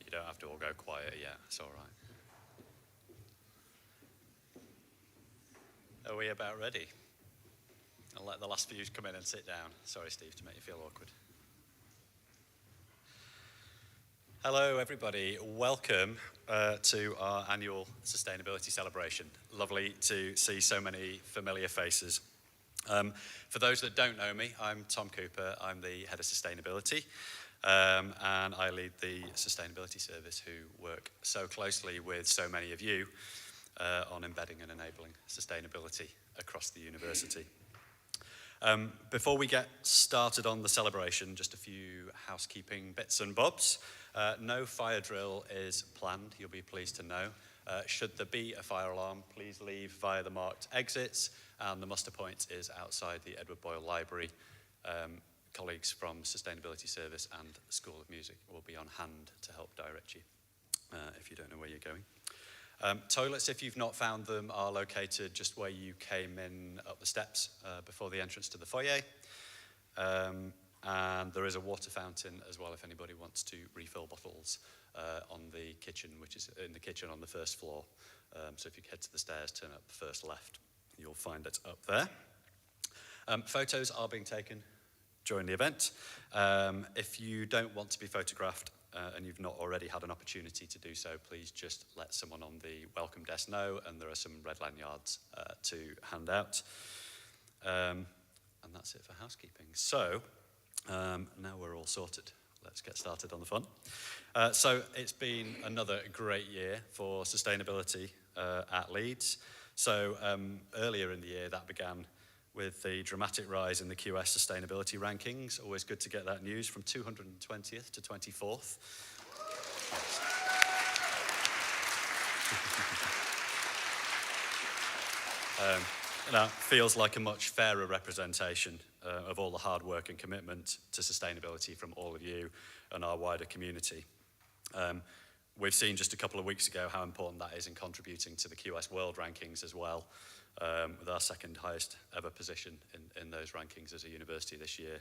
You don't have to all go quiet yet, it's all right. Are we about ready? I'll let the last few come in and sit down. Sorry, Steve, to make you feel awkward. Hello, everybody. Welcome to our annual sustainability celebration. Lovely to see so many familiar faces. For those that don't know me, I'm Tom Cooper. I'm the head of sustainability, and I lead the sustainability service who work so closely with so many of you on embedding and enabling sustainability across the university. Before we get started on the celebration, just a few housekeeping bits and bobs. No fire drill is planned, you'll be pleased to know. Should there be a fire alarm, please leave via the marked exits, and the muster point is outside the Edward Boyle Library. Colleagues from Sustainability Service and School of Music will be on hand to help direct you if you don't know where you're going. Toilets, if you've not found them, are located just where you came in up the steps before the entrance to the foyer. And there is a water fountain as well if anybody wants to refill bottles on the kitchen, which is in the kitchen on the first floor. So if you head to the stairs, turn up the first left, you'll find it up there. Photos are being taken during the event. If you don't want to be photographed and you've not already had an opportunity to do so, please just let someone on the welcome desk know, and there are some red lanyards to hand out. And that's it for housekeeping. So now we're all sorted. Let's get started on the fun. So it's been another great year for sustainability at Leeds. So earlier in the year, that began with the dramatic rise in the QS sustainability rankings. Always good to get that news, from 220th to 24th. That feels like a much fairer representation of all the hard work and commitment to sustainability from all of you and our wider community. We've seen just a couple of weeks ago how important that is in contributing to the QS World Rankings as well, with our second highest ever position in those rankings as a university this year.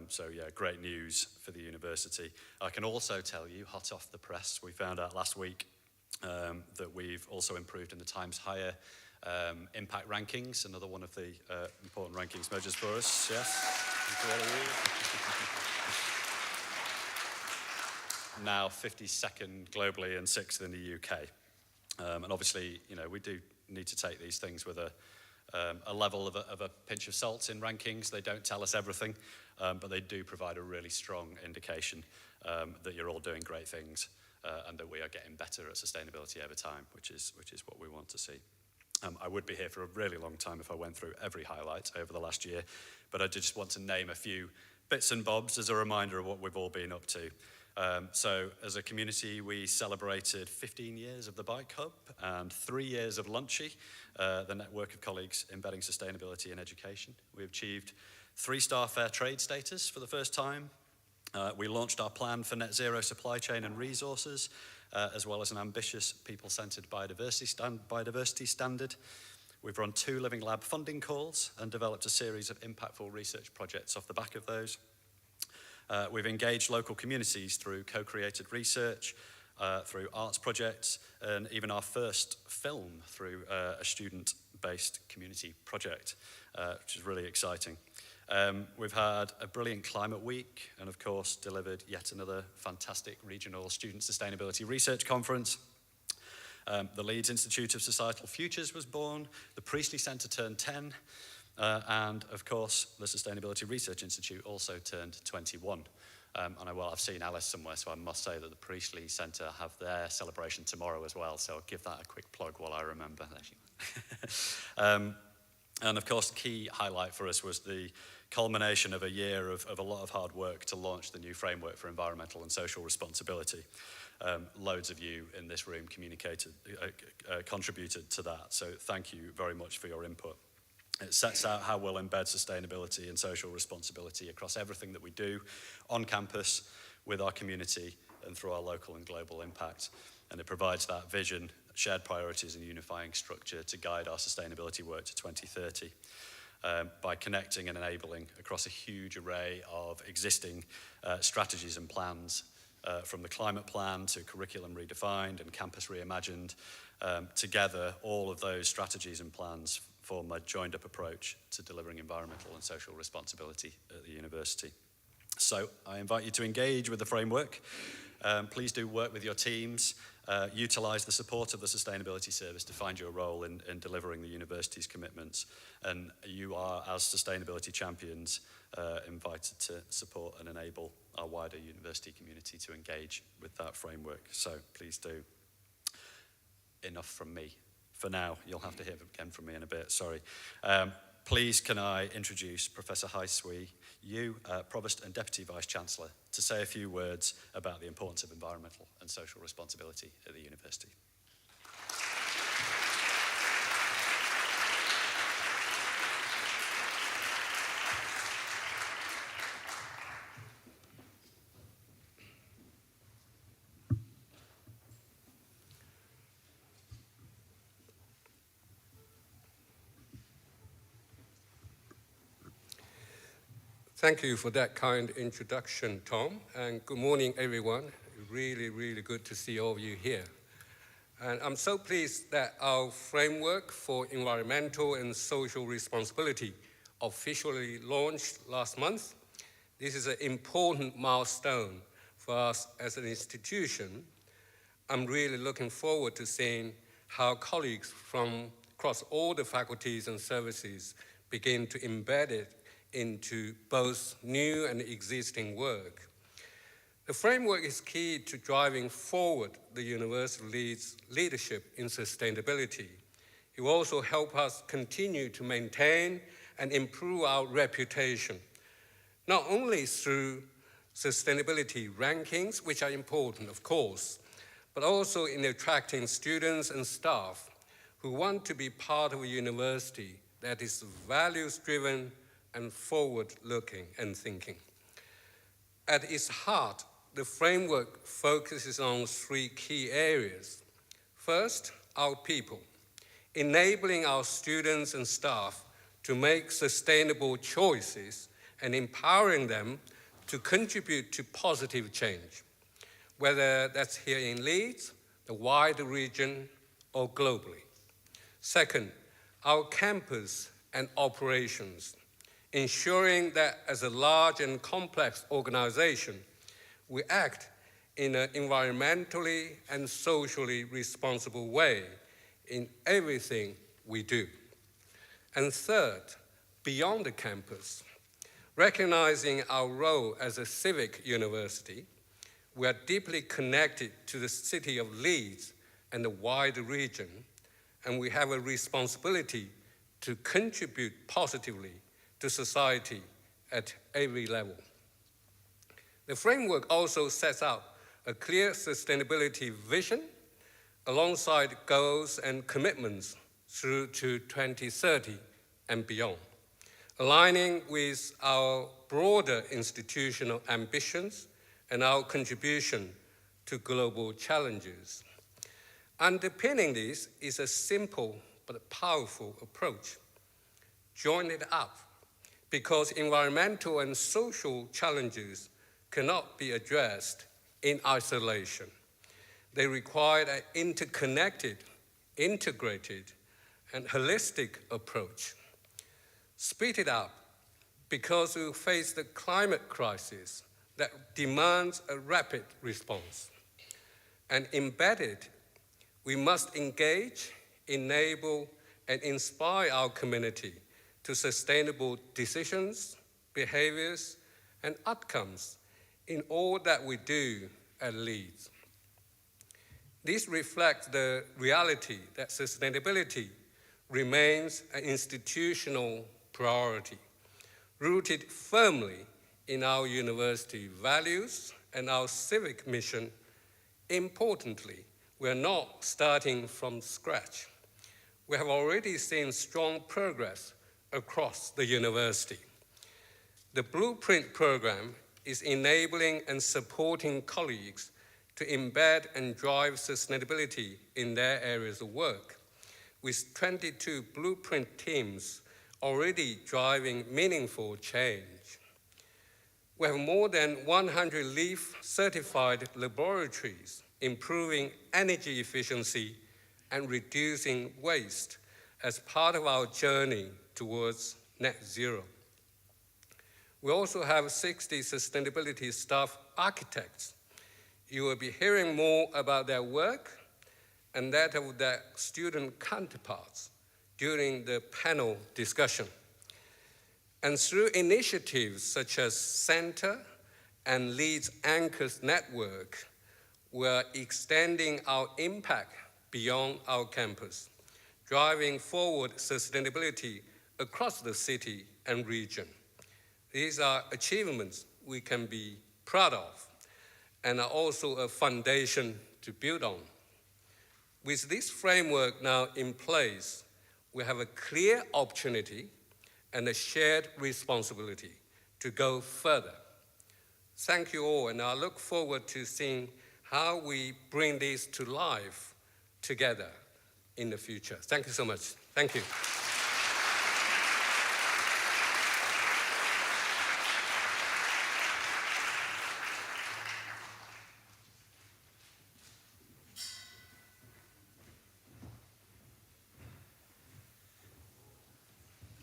So yeah, great news for the university. I can also tell you, hot off the press, we found out last week that we've also improved in the Times Higher impact rankings, another one of the important rankings measures for us. Yes, thank you all of you. Now 52nd globally and 6th in the UK. And obviously, you know, we do need to take these things with a level of a pinch of salt in rankings. They don't tell us everything, but they do provide a really strong indication that you're all doing great things and that we are getting better at sustainability over time, which is what we want to see. I would be here for a really long time if I went through every highlight over the last year, but I just want to name a few bits and bobs as a reminder of what we've all been up to. So as a community, we celebrated 15 years of the Bike Hub and 3 years of Lunchy, the network of colleagues embedding sustainability in education. We achieved 3-star fair trade status for the first time. We launched our plan for net zero supply chain and resources, as well as an ambitious people-centered biodiversity standard. We've run 2 Living Lab funding calls and developed a series of impactful research projects off the back of those. We've engaged local communities through co-created research, through arts projects, and even our first film through a student-based community project, which is really exciting. We've had a brilliant climate week and, of course, delivered yet another fantastic regional student sustainability research conference. The Leeds Institute of Societal Futures was born, the Priestley Centre turned 10, and, of course, the Sustainability Research Institute also turned 21. And I've seen Alice somewhere, so I must say that the Priestley Centre have their celebration tomorrow as well, so I'll give that a quick plug while I remember. And, of course, the key highlight for us was the culmination of a year of a lot of hard work to launch the new framework for environmental and social responsibility. Loads of you in this room contributed to that, so thank you very much for your input. It sets out how we'll embed sustainability and social responsibility across everything that we do on campus, with our community, and through our local and global impact. And it provides that vision, shared priorities, and unifying structure to guide our sustainability work to 2030 by connecting and enabling across a huge array of existing strategies and plans from the climate plan to curriculum redefined and campus reimagined. Together, all of those strategies and plans form a joined-up approach to delivering environmental and social responsibility at the university. So I invite you to engage with the framework. Please do work with your teams. Utilise the support of the Sustainability Service to find your role in delivering the university's commitments. And you are, as sustainability champions, invited to support and enable our wider university community to engage with that framework. So please do. Enough from me. For now, you'll have to hear again from me in a bit, sorry. Please can I introduce Professor Hai Sui Yu, Provost and Deputy Vice-Chancellor, to say a few words about the importance of environmental and social responsibility at the university. Thank you for that kind introduction, Tom, and good morning, everyone. Really, really good to see all of you here. And I'm so pleased that our framework for environmental and social responsibility officially launched last month. This is an important milestone for us as an institution. I'm really looking forward to seeing how colleagues from across all the faculties and services begin to embed it into both new and existing work. The framework is key to driving forward the University of Leeds' leadership in sustainability. It will also help us continue to maintain and improve our reputation, not only through sustainability rankings, which are important, of course, but also in attracting students and staff who want to be part of a university that is values-driven and forward-looking and thinking. At its heart, the framework focuses on three key areas. First, our people, enabling our students and staff to make sustainable choices and empowering them to contribute to positive change, whether that's here in Leeds, the wider region, or globally. Second, our campus and operations, ensuring that as a large and complex organization, we act in an environmentally and socially responsible way in everything we do. And third, beyond the campus, recognizing our role as a civic university, we are deeply connected to the city of Leeds and the wider region, and we have a responsibility to contribute positively to society at every level. The framework also sets out a clear sustainability vision alongside goals and commitments through to 2030 and beyond, aligning with our broader institutional ambitions and our contribution to global challenges. Underpinning this is a simple but powerful approach. Join it up, because environmental and social challenges cannot be addressed in isolation. They require an interconnected, integrated, and holistic approach. Speed it up, because we face the climate crisis that demands a rapid response. And embedded, we must engage, enable, and inspire our community to sustainable decisions, behaviors, and outcomes in all that we do at Leeds. This reflects the reality that sustainability remains an institutional priority, rooted firmly in our university values and our civic mission. Importantly, we are not starting from scratch. We have already seen strong progress across the university. The Blueprint program is enabling and supporting colleagues to embed and drive sustainability in their areas of work, with 22 Blueprint teams already driving meaningful change. We have more than 100 LEEF certified laboratories improving energy efficiency and reducing waste as part of our journey towards net zero. We also have 60 sustainability staff architects. You will be hearing more about their work and that of their student counterparts during the panel discussion. And through initiatives such as Center and Leeds Anchors Network, we're extending our impact beyond our campus, driving forward sustainability across the city and region. These are achievements we can be proud of and are also a foundation to build on. With this framework now in place, we have a clear opportunity and a shared responsibility to go further. Thank you all, and I look forward to seeing how we bring this to life together in the future. Thank you so much. Thank you.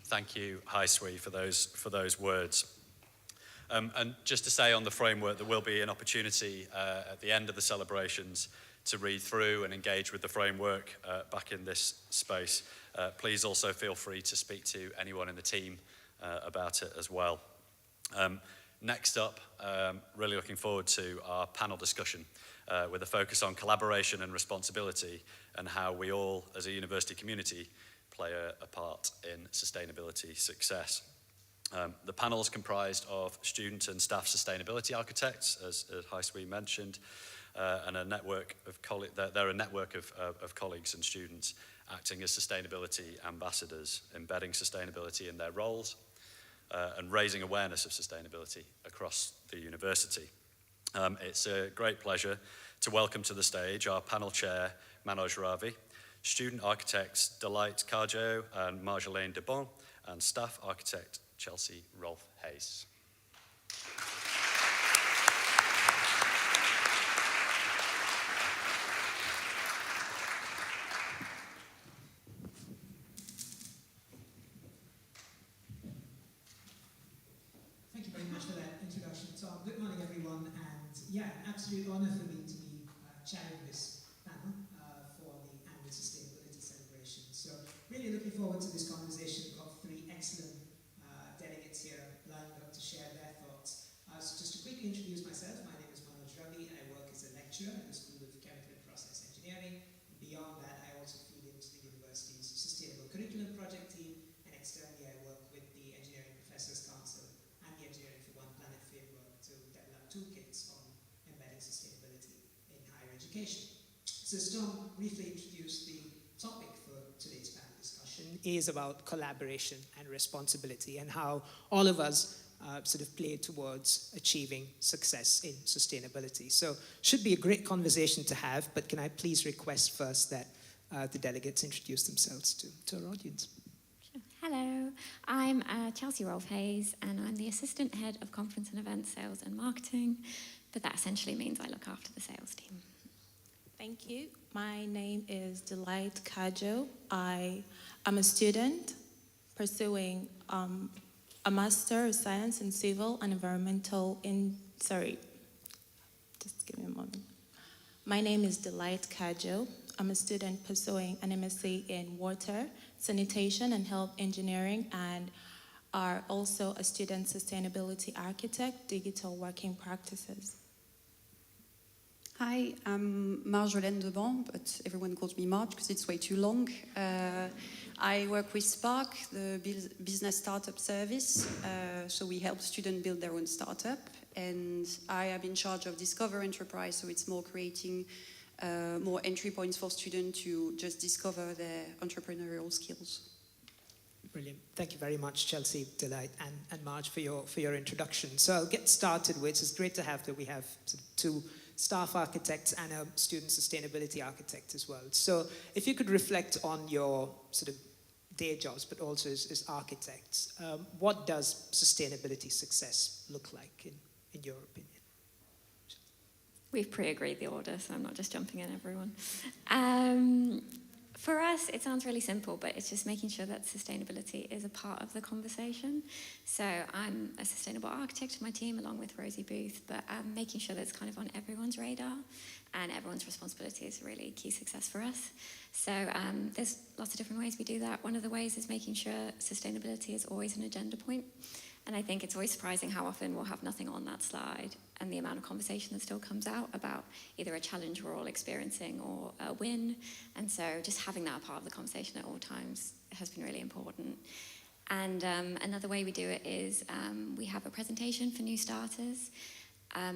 Thank you, Hai Sui, for those words. And just to say on the framework, there will be an opportunity at the end of the celebrations to read through and engage with the framework back in this space. Please also feel free to speak to anyone in the team about it as well. Next up, really looking forward to our panel discussion with a focus on collaboration and responsibility and how we all, as a university community, play a part in sustainability success. The panel is comprised of student and staff sustainability architects, as Hai Sui mentioned, and a network of they're a network of colleagues and students acting as sustainability ambassadors, embedding sustainability in their roles, and raising awareness of sustainability across the university. It's a great pleasure to welcome to the stage our panel chair, Manoj Ravi, student architects Delight Carjo and Marjolaine Debon, and staff architect Chelsea Rolfe Hayes. Thank you very much for that introduction, Tom. Good morning, everyone, and yeah, an absolute honor for me to be chairing this panel for the annual sustainability celebration. So really looking forward to this conversation. We've got three excellent delegates here lined up to share their thoughts. So just to quickly introduce myself, my name is Manoj Ravi. I work as a lecturer at the School of Chemical and Process Engineering. Beyond that, I also feed into the university's Sustainable Curriculum Project team, and externally I work with the Engineering Professors Council and the Engineering for One Planet framework to develop toolkits on embedding sustainability in higher education. So as Tom briefly introduced, the topic for today's panel discussion is about collaboration and responsibility and how all of us sort of play towards achieving success in sustainability. So should be a great conversation to have, but can I please request first that the delegates introduce themselves to our audience. Hello, I'm Chelsea Rolfe Hayes, and I'm the Assistant Head of Conference and Event Sales and Marketing, but that essentially means I look after the sales team. Thank you. My name is Delight Carjo. I am a student pursuing a Master of Science in Civil and Environmental just give me a moment. My name is Delight Carjo. I'm a student pursuing an MSc in Water, Sanitation and Health Engineering, and are also a student sustainability architect, digital working practices. Hi, I'm Marjolaine Debon, but everyone calls me Marge because it's way too long. I work with Spark, the business startup service. So we help students build their own startup. And I am in charge of Discover Enterprise, so it's more creating more entry points for students to just discover their entrepreneurial skills. Brilliant. Thank you very much, Chelsea, Delight, and Marge for your introduction. So I'll get started with, it's great to have that we have two staff architects and a student sustainability architect as well. So if you could reflect on your sort of their jobs, but also as architects. What does sustainability success look like in your opinion? We've pre-agreed the order, so I'm not just jumping in, everyone. For us, it sounds really simple, but it's just making sure that sustainability is a part of the conversation. So I'm a sustainable architect for my team, along with Rosie Booth, but making sure that it's kind of on everyone's radar, and everyone's responsibility is really key success for us. So there's lots of different ways we do that. One of the ways is making sure sustainability is always an agenda point. And I think it's always surprising how often we'll have nothing on that slide and the amount of conversation that still comes out about either a challenge we're all experiencing or a win. And so just having that part of the conversation at all times has been really important. And another way we do it is we have a presentation for new starters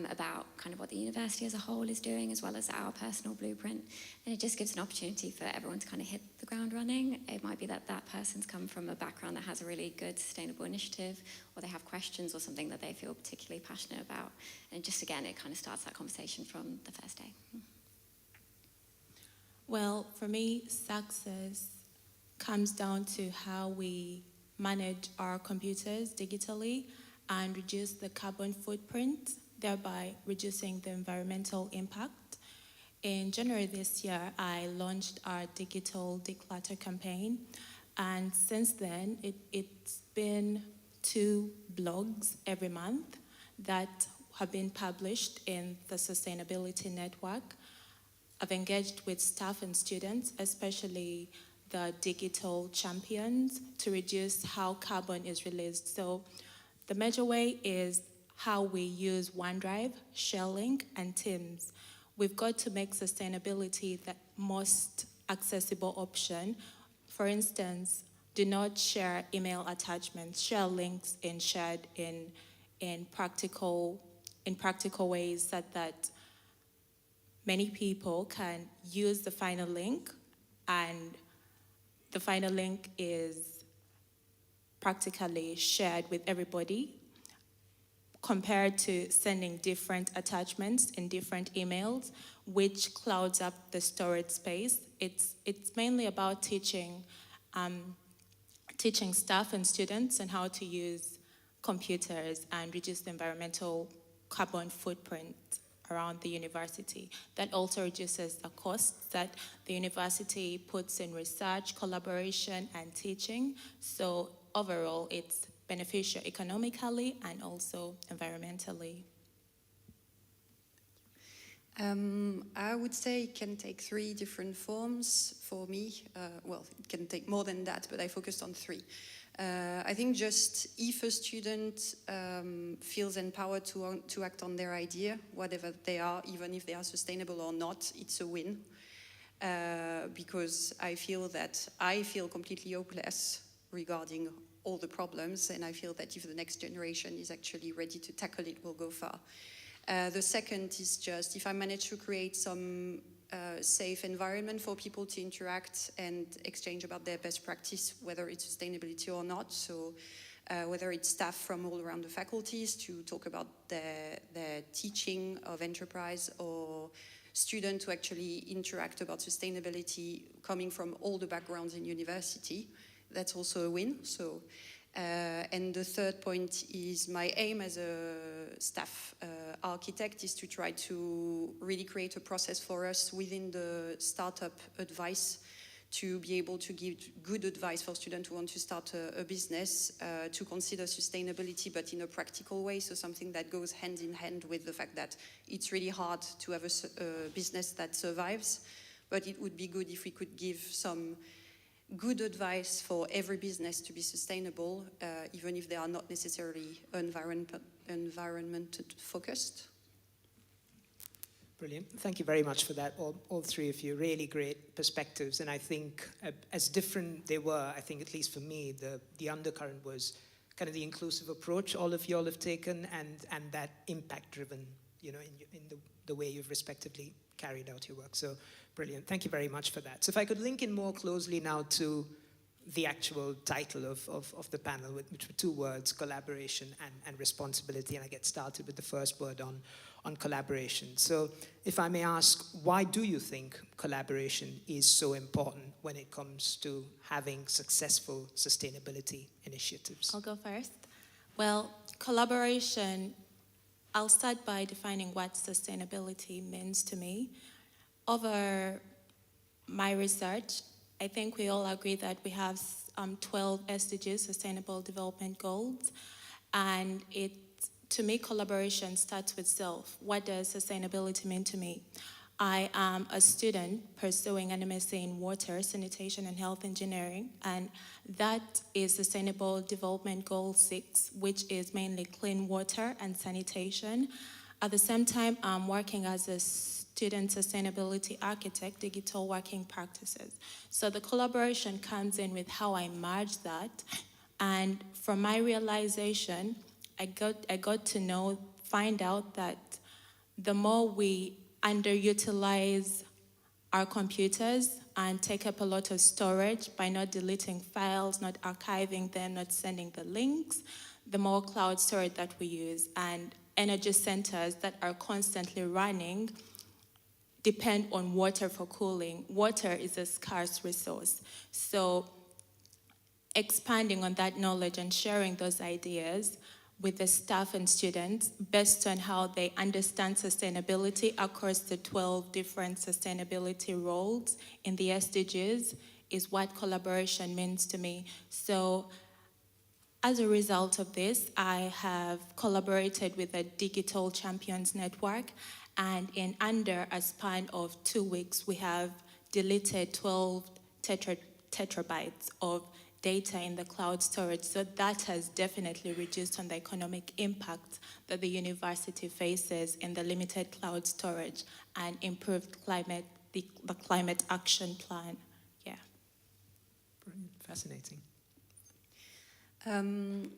about kind of what the university as a whole is doing, as well as our personal blueprint. And it just gives an opportunity for everyone to kind of hit the ground running. It might be that that person's come from a background that has a really good sustainable initiative, or they have questions or something that they feel particularly passionate about. And just again, it kind of starts that conversation from the first day. Well, for me, success comes down to how we manage our computers digitally and reduce the carbon footprint, thereby reducing the environmental impact. In January this year, I launched our digital declutter campaign, and since then, it's been 2 blogs every month that have been published in the Sustainability Network. I've engaged with staff and students, especially the digital champions, to reduce how carbon is released. So the major way is how we use OneDrive, ShareLink, and Teams. We've got to make sustainability the most accessible option. For instance, do not share email attachments, share links in practical ways so that many people can use the final link, and the final link is practically shared with everybody, compared to sending different attachments in different emails, which clouds up the storage space. It's mainly about teaching staff and students on how to use computers and reduce the environmental carbon footprint around the university. That also reduces the costs that the university puts in research, collaboration, and teaching. So overall, it's beneficial economically and also environmentally. I would say it can take 3 different forms for me. Well, it can take more than that, but I focused on 3. I think just if a student feels empowered to act on their idea, whatever they are, even if they are sustainable or not, it's a win. Because I feel completely hopeless regarding all the problems, and I feel that if the next generation is actually ready to tackle it, we'll go far. The second is just if I manage to create some safe environment for people to interact and exchange about their best practice, whether it's sustainability or not. So whether it's staff from all around the faculties to talk about their teaching of enterprise, or students who actually interact about sustainability coming from all the backgrounds in university, that's also a win. So, and the third point is my aim as a staff architect is to try to really create a process for us within the startup advice to be able to give good advice for students who want to start a business, to consider sustainability, but in a practical way. So something that goes hand in hand with the fact that it's really hard to have a business that survives, but it would be good if we could give some good advice for every business to be sustainable, even if they are not necessarily environment focused. Brilliant. Thank you very much for that, all 3 of you. Really great perspectives. And I think as different they were, I think at least for me, the undercurrent was kind of the inclusive approach all of you all have taken, and that impact-driven, in the way you've respectively carried out your work. So brilliant. Thank you very much for that. So if I could link in more closely now to the actual title of the panel, which were two words, collaboration and responsibility. And I get started with the first word on collaboration. So if I may ask, why do you think collaboration is so important when it comes to having successful sustainability initiatives? I'll go first. Well, collaboration, I'll start by defining what sustainability means to me. Over my research, I think we all agree that we have 12 SDGs, Sustainable Development Goals, and to me, collaboration starts with self. What does sustainability mean to me? I am a student pursuing an MSc in water, sanitation, and health engineering, and that is Sustainable Development Goal 6, which is mainly clean water and sanitation. At the same time, I'm working as a student sustainability architect, digital working practices. So the collaboration comes in with how I merge that, and from my realization, I got to find out that the more we underutilize our computers and take up a lot of storage by not deleting files, not archiving them, not sending the links, the more cloud storage that we use. And energy centers that are constantly running depend on water for cooling. Water is a scarce resource. So expanding on that knowledge and sharing those ideas with the staff and students based on how they understand sustainability across the 12 different sustainability roles in the SDGs is what collaboration means to me. So as a result of this, I have collaborated with a digital champions network, and in under a span of 2 weeks, we have deleted 12 terabytes of data in the cloud storage. So that has definitely reduced on the economic impact that the university faces in the limited cloud storage and improved the climate action plan. Yeah. Brilliant. Fascinating.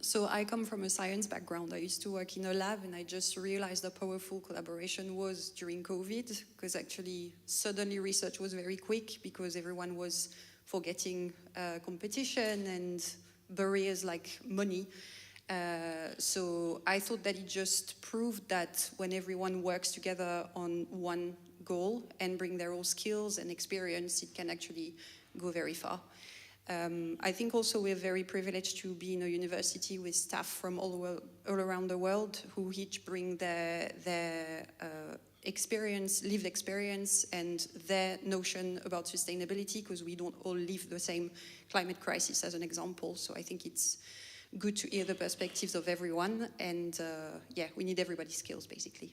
So I come from a science background. I used to work in a lab, and I just realized how powerful collaboration was during COVID, because actually suddenly research was very quick because everyone was forgetting competition and barriers like money. So I thought that it just proved that when everyone works together on one goal and bring their own skills and experience, it can actually go very far. I think also we're very privileged to be in a university with staff from all around the world who each bring their experience, lived experience, and their notion about sustainability, because we don't all live the same climate crisis as an example. So I think it's good to hear the perspectives of everyone, and yeah, we need everybody's skills basically.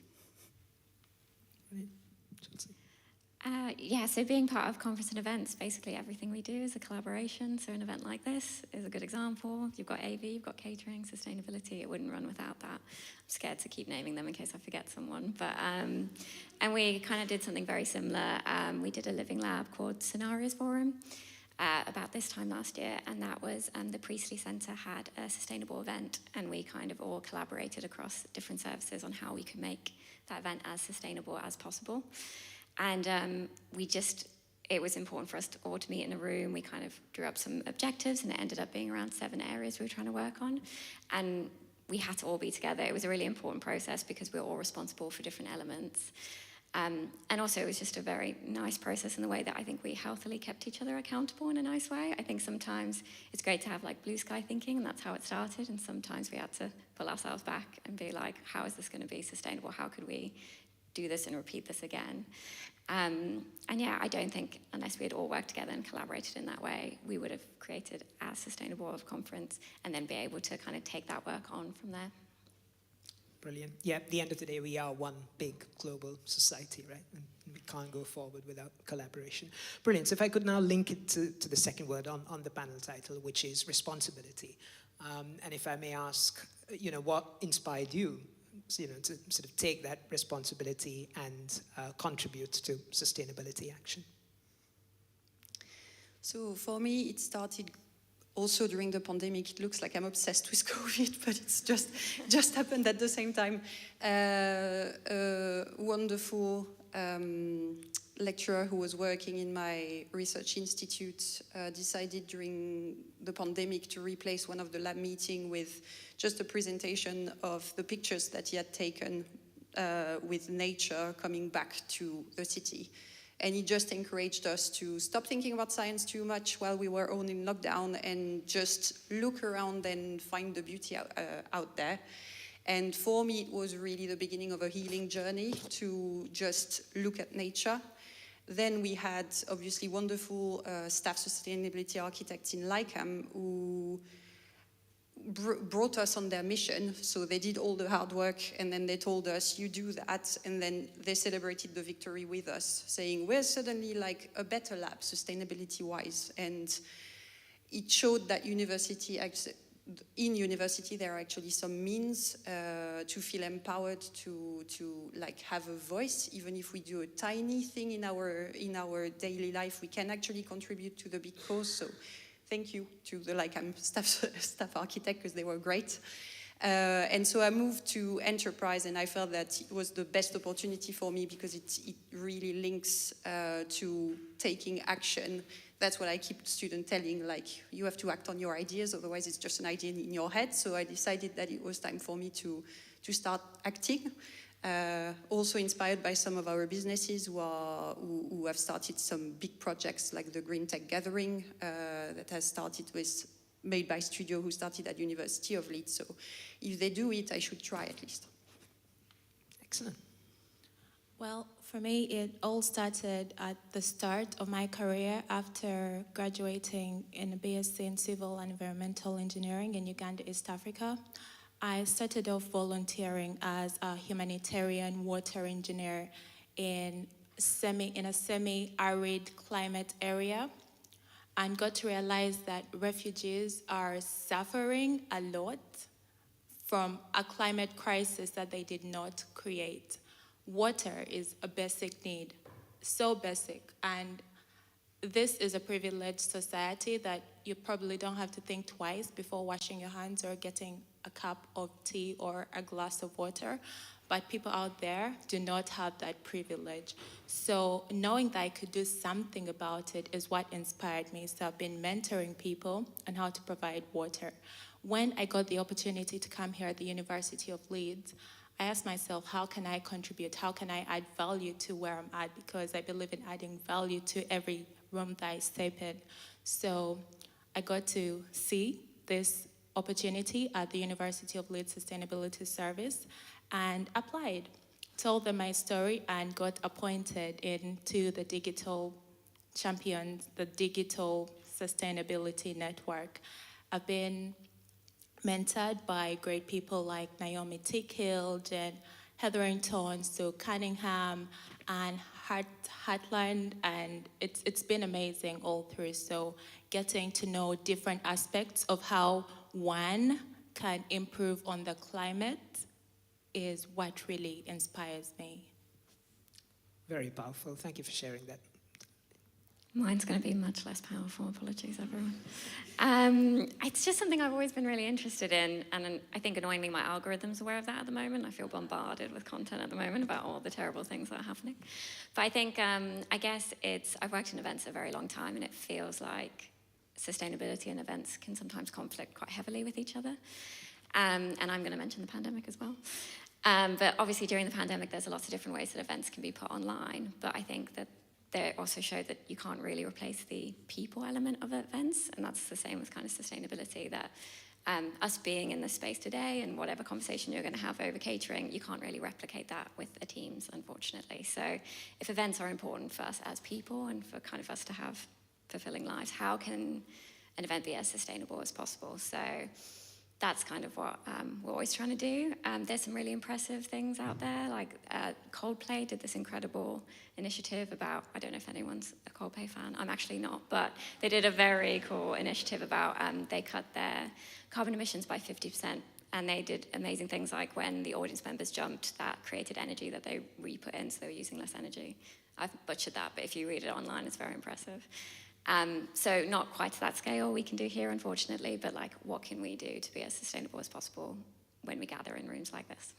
Yeah, so being part of conference and events, basically everything we do is a collaboration. So an event like this is a good example. You've got AV, you've got catering, sustainability. It wouldn't run without that. I'm scared to keep naming them in case I forget someone. But and we kind of did something very similar. We did a living lab called Scenarios Forum about this time last year, and that was the Priestley Centre had a sustainable event, and we kind of all collaborated across different services on how we could make that event as sustainable as possible. And it was important for us all to meet in a room. We kind of drew up some objectives, and it ended up being around 7 areas we were trying to work on. And we had to all be together. It was a really important process because we were all responsible for different elements. And also it was just a very nice process in the way that I think we healthily kept each other accountable in a nice way. I think sometimes it's great to have like blue sky thinking, and that's how it started. And sometimes we had to pull ourselves back and be like, how is this going to be sustainable? How could we do this and repeat this again? And yeah, I don't think unless we had all worked together and collaborated in that way, we would have created as sustainable of a conference and then be able to kind of take that work on from there. Brilliant. Yeah, at the end of the day, we are one big global society, right? And we can't go forward without collaboration. Brilliant. So if I could now link it to the second word on the panel title, which is responsibility. And if I may ask, what inspired you, to sort of take that responsibility and contribute to sustainability action? So for me, it started also during the pandemic. It looks like I'm obsessed with COVID, but it's just happened at the same time. A wonderful lecturer who was working in my research institute decided during the pandemic to replace one of the lab meetings with just a presentation of the pictures that he had taken with nature coming back to the city. And he just encouraged us to stop thinking about science too much while we were all in lockdown and just look around and find the beauty out there. And for me, it was really the beginning of a healing journey to just look at nature. Then we had obviously wonderful staff sustainability architects in LICAM who brought us on their mission. So they did all the hard work and then they told us, you do that. And then they celebrated the victory with us, saying we're suddenly like a better lab sustainability-wise. And it showed that in university there are actually some means to feel empowered to like have a voice. Even if we do a tiny thing in our daily life, we can actually contribute to the big cause. So thank you to the staff architect, because they were great. And so I moved to enterprise, and I felt that it was the best opportunity for me because it really links to taking action. That's what I keep students telling, like, you have to act on your ideas, otherwise it's just an idea in your head. So I decided that it was time for me to start acting. Also inspired by some of our businesses who have started some big projects like the Green Tech Gathering that has started made by studio who started at University of Leeds. So if they do it, I should try at least. Excellent. Well, for me, it all started at the start of my career after graduating in a BSc in Civil and Environmental Engineering in Uganda, East Africa. I started off volunteering as a humanitarian water engineer in a semi-arid climate area, and got to realize that refugees are suffering a lot from a climate crisis that they did not create. Water is a basic need, so basic, and this is a privileged society that you probably don't have to think twice before washing your hands or getting a cup of tea or a glass of water, but people out there do not have that privilege. So knowing that I could do something about it is what inspired me. So I've been mentoring people on how to provide water. When I got the opportunity to come here at the University of Leeds, I asked myself, how can I contribute? How can I add value to where I'm at? Because I believe in adding value to every room that I step in. So I got to see this opportunity at the University of Leeds Sustainability Service and applied, told them my story, and got appointed into the digital champions, the digital sustainability network. I've been mentored by great people like Naomi Tickhill and Hetherington, so Cunningham and Hartland, and it's been amazing all through. So getting to know different aspects of how one can improve on the climate is what really inspires me. Very powerful. Thank you for sharing that. Mine's going to be much less powerful. Apologies, everyone. It's just something I've always been really interested in, and I think annoyingly my algorithm's aware of that at the moment. I feel bombarded with content at the moment about all the terrible things that are happening. But I think, I guess I've worked in events a very long time, and it feels like sustainability and events can sometimes conflict quite heavily with each other. And I'm going to mention the pandemic as well. But obviously during the pandemic, there's lots of different ways that events can be put online. But I think that they also showed that you can't really replace the people element of events. And that's the same with kind of sustainability, that us being in this space today and whatever conversation you're going to have over catering, you can't really replicate that with the teams, unfortunately. So if events are important for us as people and for kind of us to have fulfilling lives, how can an event be as sustainable as possible? So that's kind of what we're always trying to do. There's some really impressive things out there, like Coldplay did this incredible initiative about, I don't know if anyone's a Coldplay fan, I'm actually not, but they did a very cool initiative about, they cut their carbon emissions by 50%, and they did amazing things like when the audience members jumped, that created energy that they re-put in, so they were using less energy. I've butchered that, but if you read it online, it's very impressive. So not quite to that scale we can do here, unfortunately, but like, what can we do to be as sustainable as possible when we gather in rooms like this?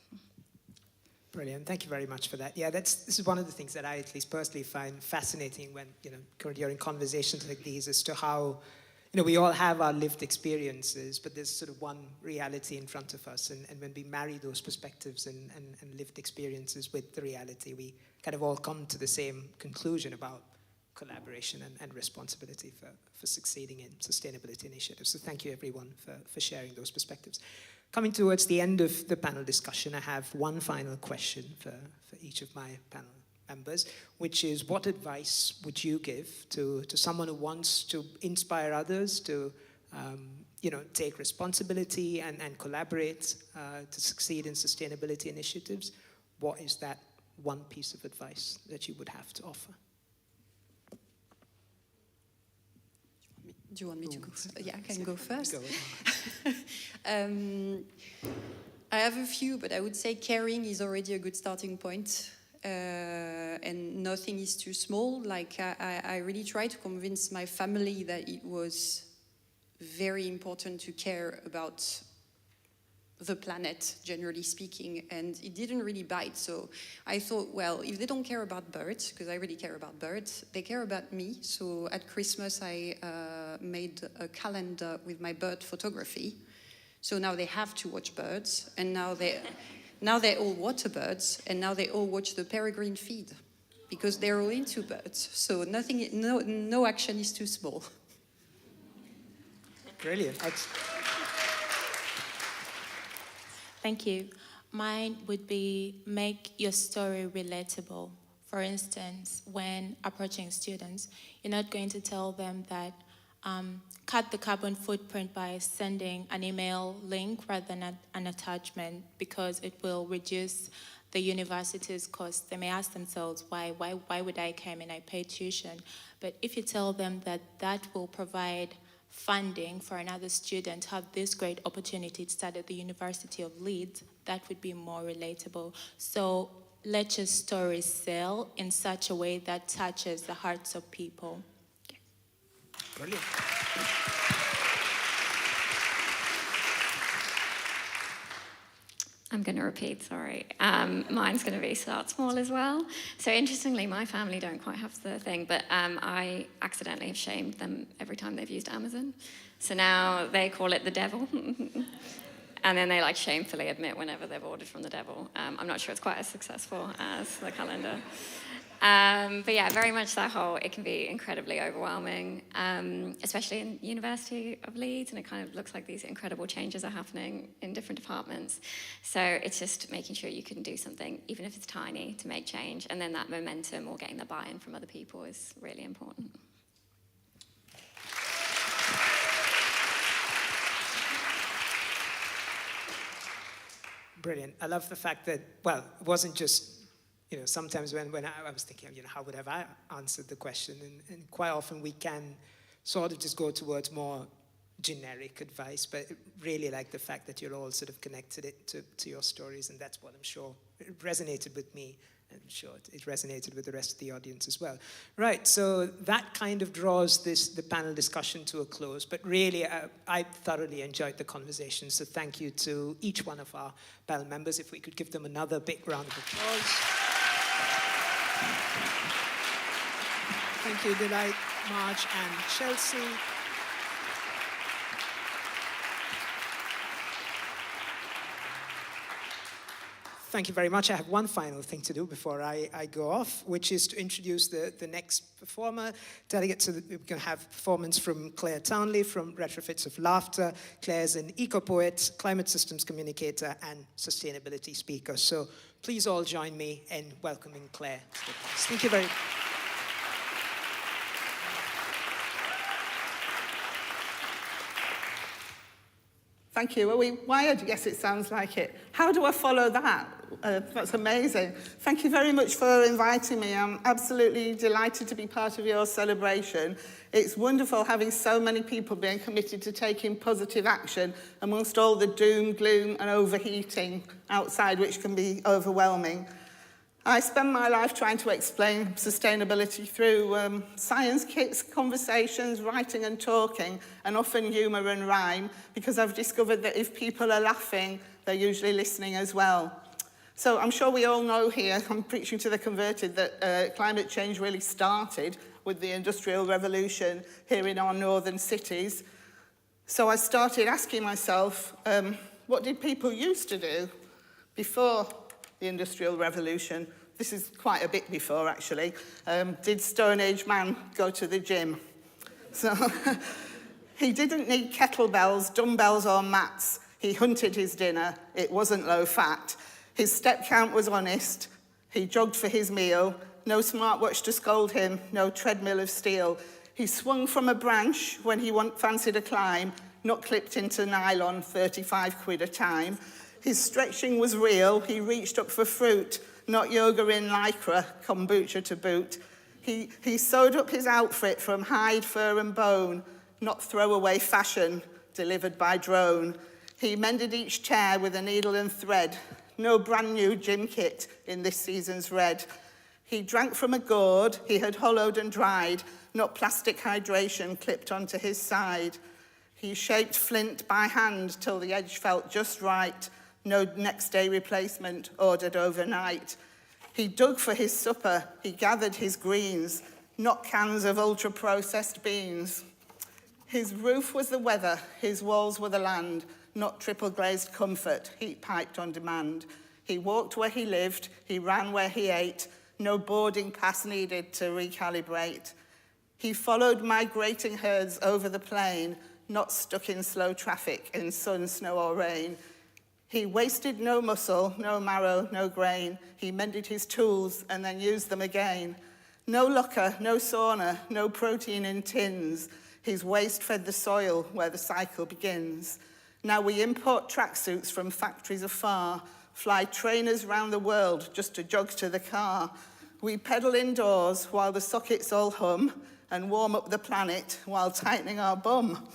Brilliant. Thank you very much for that. Yeah, this is one of the things that I at least personally find fascinating when, currently you're in conversations like these as to how, we all have our lived experiences, but there's sort of one reality in front of us. And when we marry those perspectives and lived experiences with the reality, we kind of all come to the same conclusion about collaboration and responsibility for succeeding in sustainability initiatives. So thank you everyone for sharing those perspectives. Coming towards the end of the panel discussion, I have one final question for each of my panel members, which is, what advice would you give to someone who wants to inspire others to take responsibility and collaborate to succeed in sustainability initiatives? What is that one piece of advice that you would have to offer? Do you want me to go first? Yeah, I can go first. Go. I have a few, but I would say caring is already a good starting point. And nothing is too small. Like, I really try to convince my family that it was very important to care about the planet, generally speaking, and it didn't really bite. So I thought, well, if they don't care about birds, because I really care about birds, they care about me. So at Christmas, I made a calendar with my bird photography. So now they have to watch birds, and now they're all water birds, and now they all watch the peregrine feed, because they're all into birds. So no action is too small. Brilliant. Thank you. Mine would be make your story relatable. For instance, when approaching students, you're not going to tell them that cut the carbon footprint by sending an email link rather than an attachment, because it will reduce the university's costs. They may ask themselves, why would I come and I pay tuition? But if you tell them that will provide funding for another student to have this great opportunity to study at the University of Leeds, that would be more relatable. So let your story sell in such a way that touches the hearts of people. Okay. Brilliant. I'm going to repeat, sorry. Mine's going to be start small as well. So interestingly, my family don't quite have the thing, but I accidentally have shamed them every time they've used Amazon. So now they call it the devil. And then they shamefully admit whenever they've ordered from the devil. I'm not sure it's quite as successful as the calendar. But yeah, very much that whole, it can be incredibly overwhelming, especially in University of Leeds, and it kind of looks like these incredible changes are happening in different departments. So it's just making sure you can do something, even if it's tiny, to make change, and then that momentum or getting the buy-in from other people is really important. Brilliant. I love the fact that, well, it wasn't just, sometimes when I was thinking, how would have I answered the question? And quite often we can sort of just go towards more generic advice, but really like the fact that you're all sort of connected it to your stories, and that's what I'm sure it resonated with me. I'm sure it resonated with the rest of the audience as well. Right, so that kind of draws the panel discussion to a close, but really I thoroughly enjoyed the conversation, so thank you to each one of our panel members. If we could give them another big round of applause. Thank you, Delight, Marge, and Chelsea. Thank you very much. I have one final thing to do before I go off, which is to introduce the next performer. Delegate to we're going to have performance from Claire Townley from Retrofits of Laughter. Claire's an eco-poet, climate systems communicator, and sustainability speaker. So please all join me in welcoming Claire to the class. Thank you very much. Thank you. Are we wired? Yes, it sounds like it. How do I follow that? That's amazing. Thank you very much for inviting me. I'm absolutely delighted to be part of your celebration. It's wonderful having so many people being committed to taking positive action amongst all the doom, gloom and overheating outside, which can be overwhelming. I spend my life trying to explain sustainability through science kits, conversations, writing and talking, and often humour and rhyme, because I've discovered that if people are laughing, they're usually listening as well. So I'm sure we all know here, I'm preaching to the converted, that climate change really started with the Industrial Revolution here in our northern cities. So I started asking myself, what did people used to do before the Industrial Revolution? This is quite a bit before, actually. Did Stone Age man go to the gym? So he didn't need kettlebells, dumbbells or mats. He hunted his dinner. It wasn't low fat. His step count was honest. He jogged for his meal. No smartwatch to scold him. No treadmill of steel. He swung from a branch when he fancied a climb, not clipped into nylon, 35 quid a time. His stretching was real. He reached up for fruit, not yoga in lycra, kombucha to boot. He sewed up his outfit from hide, fur and bone, not throwaway fashion delivered by drone. He mended each chair with a needle and thread. No brand new gym kit in this season's red. He drank from a gourd he had hollowed and dried, not plastic hydration clipped onto his side. He shaped flint by hand till the edge felt just right. No next day replacement ordered overnight. He dug for his supper. He gathered his greens, not cans of ultra-processed beans. His roof was the weather. His walls were the land, not triple-glazed comfort, heat piped on demand. He walked where he lived. He ran where he ate. No boarding pass needed to recalibrate. He followed migrating herds over the plain, not stuck in slow traffic in sun, snow or rain. He wasted no muscle, no marrow, no grain. He mended his tools and then used them again. No locker, no sauna, no protein in tins. His waste fed the soil where the cycle begins. Now we import tracksuits from factories afar, fly trainers round the world just to jog to the car. We pedal indoors while the sockets all hum and warm up the planet while tightening our bum.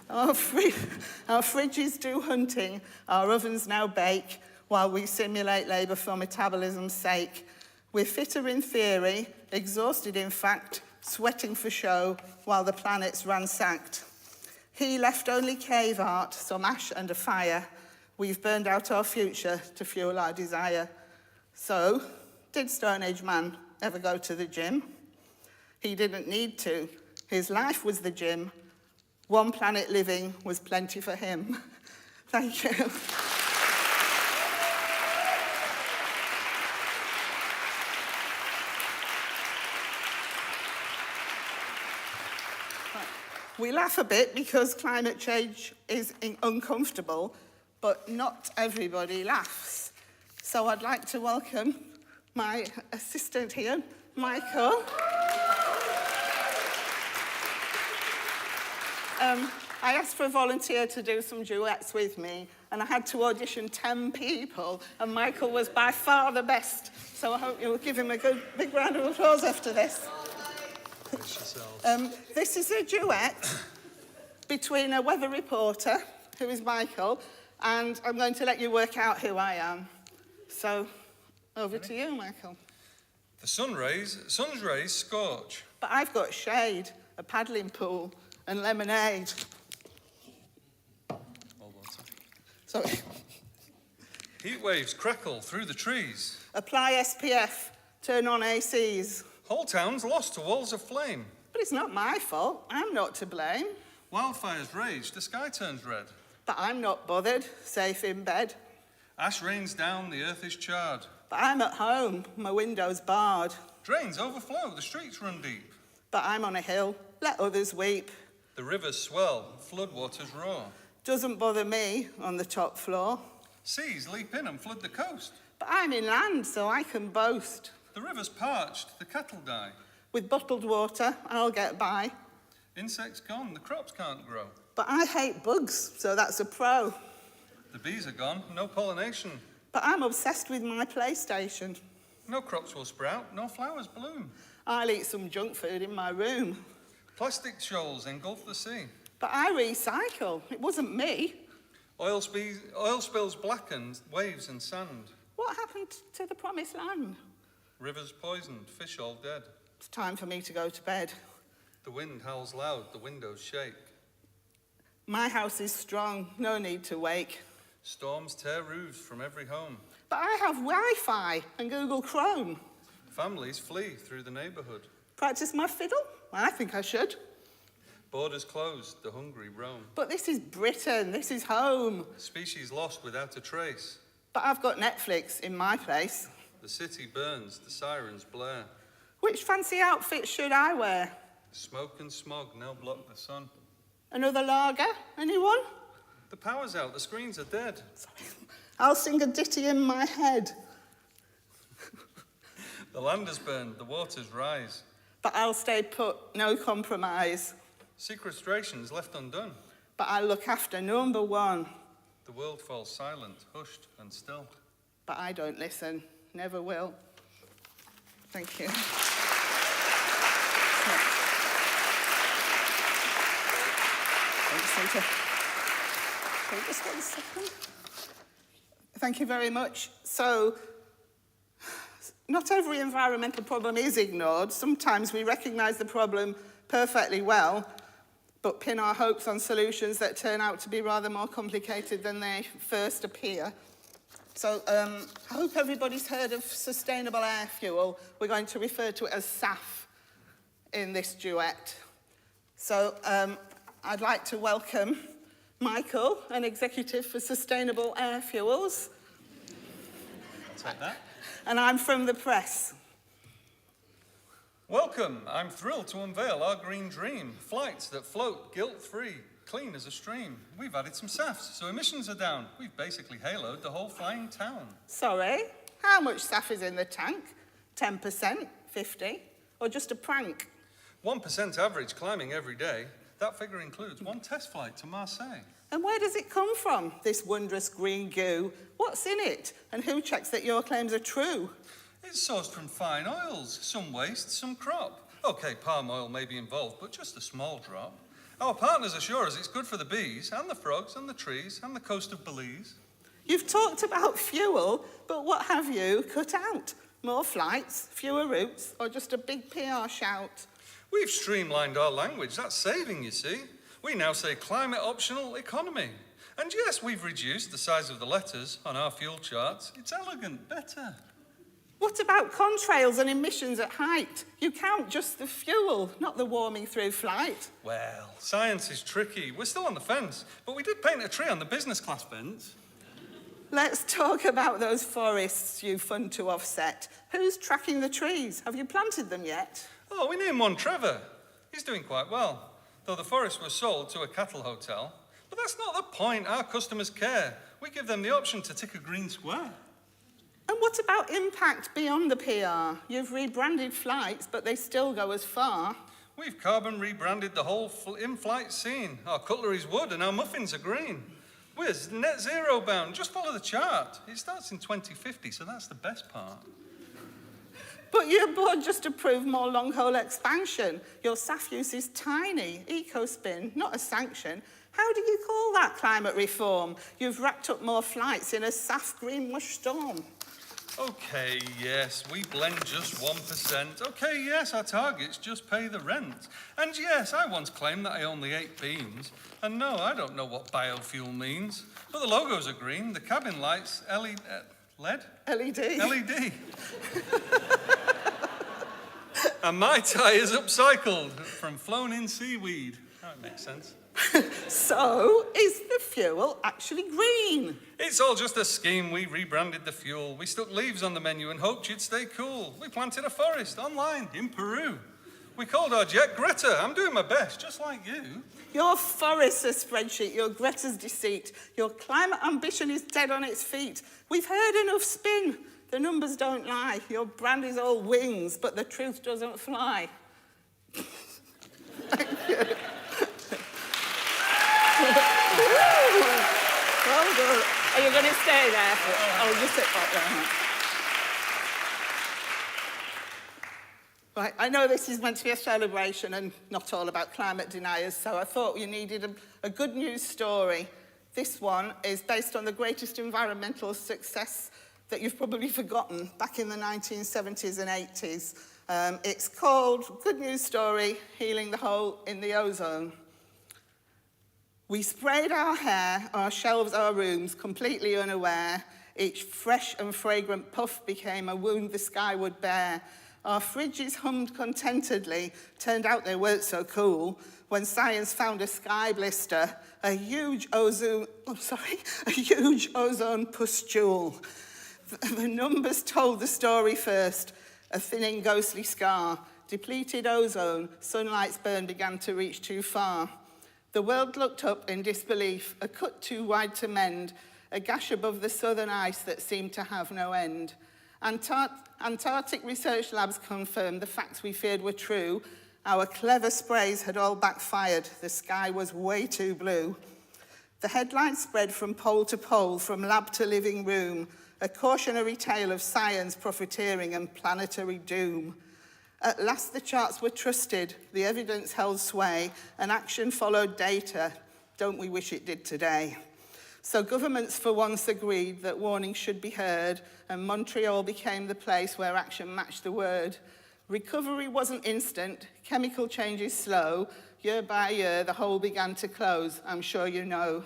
Our fridges do hunting, our ovens now bake, while we simulate labour for metabolism's sake. We're fitter in theory, exhausted in fact, sweating for show while the planet's ransacked. He left only cave art, some ash and a fire. We've burned out our future to fuel our desire. So, did Stone Age man ever go to the gym? He didn't need to. His life was the gym. One planet living was plenty for him. Thank you. We laugh a bit because climate change is uncomfortable, but not everybody laughs. So I'd like to welcome my assistant here, Michael. I asked for a volunteer to do some duets with me, and I had to audition 10 people, and Michael was by far the best. So I hope you'll give him a good big round of applause after this. This is a duet between a weather reporter, who is Michael, and I'm going to let you work out who I am. So, over to you, Michael. The sun's rays scorch. But I've got shade, a paddling pool, and lemonade. Sorry. Heat waves crackle through the trees. Apply SPF, turn on ACs. Whole towns lost to walls of flame. But it's not my fault. I'm not to blame. Wildfires rage, the sky turns red. But I'm not bothered, safe in bed. Ash rains down, the earth is charred. But I'm at home, my window's barred. Drains overflow, the streets run deep. But I'm on a hill, let others weep. The rivers swell, floodwaters roar. Doesn't bother me on the top floor. Seas leap in and flood the coast. But I'm inland, so I can boast. The river's parched, the cattle die. With bottled water, I'll get by. Insects gone, the crops can't grow. But I hate bugs, so that's a pro. The bees are gone, no pollination. But I'm obsessed with my PlayStation. No crops will sprout, no flowers bloom. I'll eat some junk food in my room. Plastic shoals engulf the sea. But I recycle. It wasn't me. Oil spills blacken waves and sand. What happened to the promised land? Rivers poisoned, fish all dead. It's time for me to go to bed. The wind howls loud, the windows shake. My house is strong, no need to wake. Storms tear roofs from every home. But I have Wi-Fi and Google Chrome. Families flee through the neighbourhood. Practice my fiddle? Well, I think I should. Borders closed, the hungry roam. But this is Britain, this is home. Species lost without a trace. But I've got Netflix in my place. The city burns, the sirens blare. Which fancy outfit should I wear? Smoke and smog now block the sun. Another lager? Anyone? The power's out, the screens are dead. Sorry. I'll sing a ditty in my head. The land is burned, the waters rise. But I'll stay put, no compromise. Sequestration's left undone. But I'll look after number one. The world falls silent, hushed and still. But I don't listen, never will. Thank you. Just 1 second. Thank you very much. So, not every environmental problem is ignored. Sometimes we recognise the problem perfectly well, but pin our hopes on solutions that turn out to be rather more complicated than they first appear. So, I hope everybody's heard of sustainable air fuel. We're going to refer to it as SAF in this duet. So, I'd like to welcome Michael, an executive for Sustainable Air Fuels. I'll take that. And I'm from the press. Welcome, I'm thrilled to unveil our green dream. Flights that float guilt-free, clean as a stream. We've added some SAFs, so emissions are down. We've basically haloed the whole flying town. Sorry, how much SAF is in the tank? 10%, 50, or just a prank? 1% average climbing every day. That figure includes one test flight to Marseille. And where does it come from, this wondrous green goo? What's in it? And who checks that your claims are true? It's sourced from fine oils, some waste, some crop. Okay, palm oil may be involved, but just a small drop. Our partners assure us it's good for the bees, and the frogs, and the trees, and the coast of Belize. You've talked about fuel, but what have you cut out? More flights, fewer routes, or just a big PR shout? We've streamlined our language, that's saving, you see. We now say climate optional economy. And yes, we've reduced the size of the letters on our fuel charts. It's elegant, better. What about contrails and emissions at height? You count just the fuel, not the warming through flight. Well, science is tricky. We're still on the fence, but we did paint a tree on the business class vents. Let's talk about those forests you fund to offset. Who's tracking the trees? Have you planted them yet? Oh, we named one Trevor. He's doing quite well, though the forest was sold to a cattle hotel. But that's not the point. Our customers care. We give them the option to tick a green square. And what about impact beyond the PR? You've rebranded flights, but they still go as far. We've carbon rebranded the whole in-flight scene. Our cutlery's wood and our muffins are green. We're net zero bound. Just follow the chart. It starts in 2050, so that's the best part. But your board just approved more long-haul expansion. Your SAF use is tiny, eco-spin, not a sanction. How do you call that climate reform? You've wrapped up more flights in a SAF greenwash storm. Okay, yes, we blend just 1%. Okay, yes, our targets just pay the rent. And yes, I once claimed that I only ate beans. And no, I don't know what biofuel means. But the logos are green, the cabin lights, LED. LED. And my tie is upcycled from flown-in seaweed. That makes sense. So, is the fuel actually green? It's all just a scheme. We rebranded the fuel. We stuck leaves on the menu and hoped you'd stay cool. We planted a forest online in Peru. We called our jet Greta. I'm doing my best, just like you. Your forest's a spreadsheet, your Greta's deceit. Your climate ambition is dead on its feet. We've heard enough spin. The numbers don't lie. Your brand is all wings, but the truth doesn't fly. Thank you. Well done. Are you going to stay there? I'll just sit back there. Right, I know this is meant to be a celebration and not all about climate deniers, so I thought you needed a good news story. This one is based on the greatest environmental success that you've probably forgotten back in the 1970s and 80s. It's called Good News Story, Healing the Hole in the Ozone. We sprayed our hair, our shelves, our rooms, completely unaware. Each fresh and fragrant puff became a wound the sky would bear. Our fridges hummed contentedly, turned out they weren't so cool, when science found a sky blister, a huge ozone pustule. The numbers told the story first, a thinning ghostly scar, depleted ozone, sunlight's burn began to reach too far. The world looked up in disbelief, a cut too wide to mend, a gash above the southern ice that seemed to have no end. Antarctic research labs confirmed the facts we feared were true. Our clever sprays had all backfired. The sky was way too blue. The headlines spread from pole to pole, from lab to living room, a cautionary tale of science, profiteering, and planetary doom. At last the charts were trusted, the evidence held sway, and action followed data. Don't we wish it did today? So governments for once agreed that warnings should be heard, and Montreal became the place where action matched the word. Recovery wasn't instant, chemical changes slow. Year by year, the hole began to close, I'm sure you know.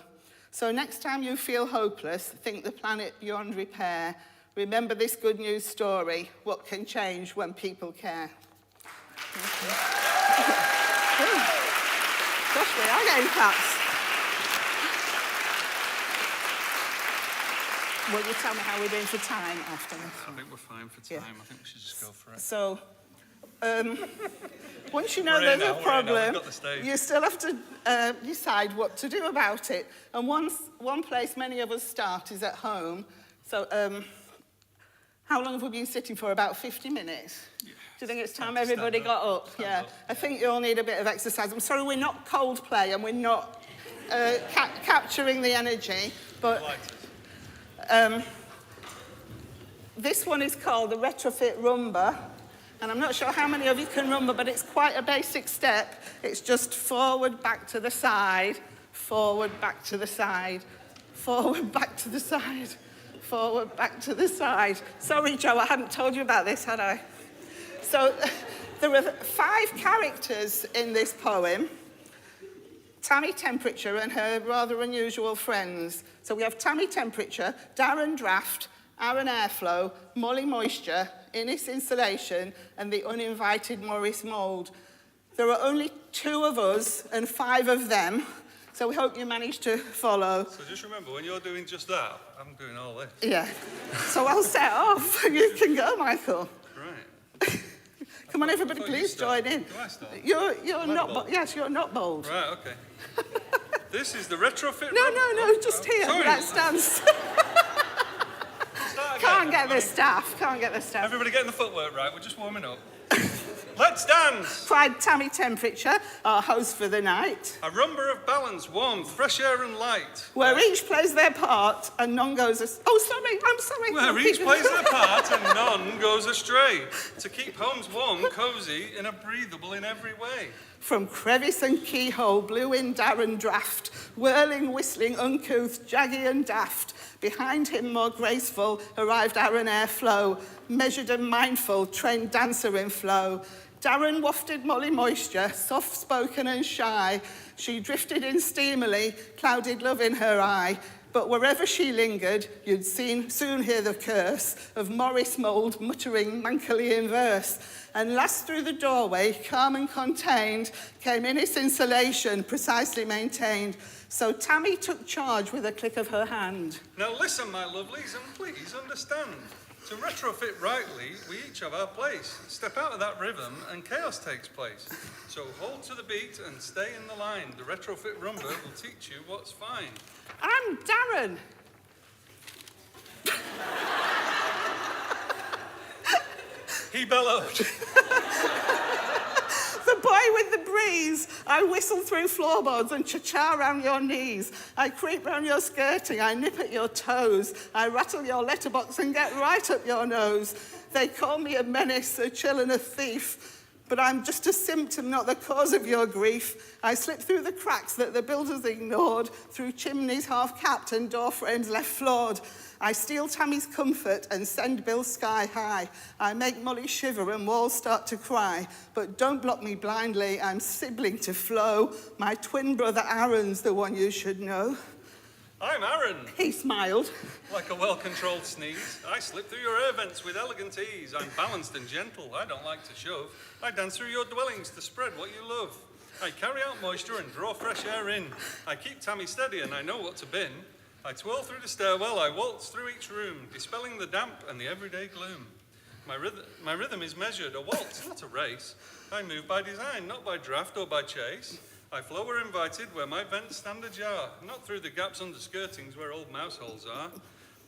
So next time you feel hopeless, think the planet beyond repair. Remember this good news story, what can change when people care. Gosh, we are getting claps. Will you tell me how we're doing for time after this? I think we're fine for time. Yeah. I think we should just go for it. So, once you know We're there's here a now, problem, we've got the stage. you still have to decide what to do about it. And one place many of us start is at home. So, how long have we been sitting for? About 50 minutes? Yeah. Do you think it's time everybody got up? Yeah. I think you all need a bit of exercise. I'm sorry we're not Coldplay and we're not capturing the energy, but this one is called the Retrofit Rumba. And I'm not sure how many of you can rumba, but it's quite a basic step. It's just forward, back to the side, forward, back to the side, forward, back to the side, forward, back to the side. Sorry, Joe, I hadn't told you about this, had I? So there are 5 characters in this poem. Tammy Temperature and her rather unusual friends. So we have Tammy Temperature, Darren Draft, Aaron Airflow, Molly Moisture, Innes Insulation, and the uninvited Maurice Mould. There are only 2 of us and 5 of them, so we hope you managed to follow. So just remember, when you're doing just that, I'm doing all this. Yeah. So I'll set off. You can go, Michael. Right. Come on, everybody, please join in. Do I start? You're not. Yes, you're not bold. Right, okay. This is the retrofit. No, just here. Sorry. Let's dance. Can't get the staff. Everybody getting the footwork right. We're just warming up. Let's dance. Pride Tammy Temperature, our host for the night, A rumba of balance, warmth, fresh air and light. where each plays their part and none goes I'm sorry. Where each plays their part and none goes astray. To keep homes warm, cosy, and breathable in every way. From crevice and keyhole blew in Darren Draft, whirling, whistling, uncouth, jaggy and daft. Behind him, more graceful, arrived Aaron Airflow, measured and mindful, trained dancer in flow. Darren wafted Molly Moisture, soft-spoken and shy. She drifted in steamily, clouded love in her eye. But wherever she lingered, you'd soon hear the curse of Maurice Mould muttering mankily in verse. And last through the doorway, calm and contained, came Innes Insulation, precisely maintained. So Tammy took charge with a click of her hand. Now listen, my lovelies, and please understand. To retrofit rightly, we each have our place. Step out of that rhythm and chaos takes place. So hold to the beat and stay in the line. The retrofit rumba will teach you what's fine. I'm Darren. He bellowed. The boy with the breeze. I whistle through floorboards and cha-cha round your knees. I creep round your skirting, I nip at your toes. I rattle your letterbox and get right up your nose. They call me a menace, a chill and a thief. But I'm just a symptom, not the cause of your grief. I slip through the cracks that the builders ignored, through chimneys half-capped and door frames left flawed. I steal Tammy's comfort and send bills sky high. I make Molly shiver and walls start to cry. But don't block me blindly, I'm sibling to Flo. My twin brother Aaron's the one you should know. I'm Aaron. He smiled. Like a well-controlled sneeze, I slip through your air vents with elegant ease. I'm balanced and gentle, I don't like to shove. I dance through your dwellings to spread what you love. I carry out moisture and draw fresh air in. I keep Tammy steady and I know what to bin. I twirl through the stairwell, I waltz through each room, dispelling the damp and the everyday gloom. My rhythm is measured, a waltz, not a race. I move by design, not by draft or by chase. I flow where invited, where my vents stand ajar, not through the gaps under skirtings where old mouse holes are.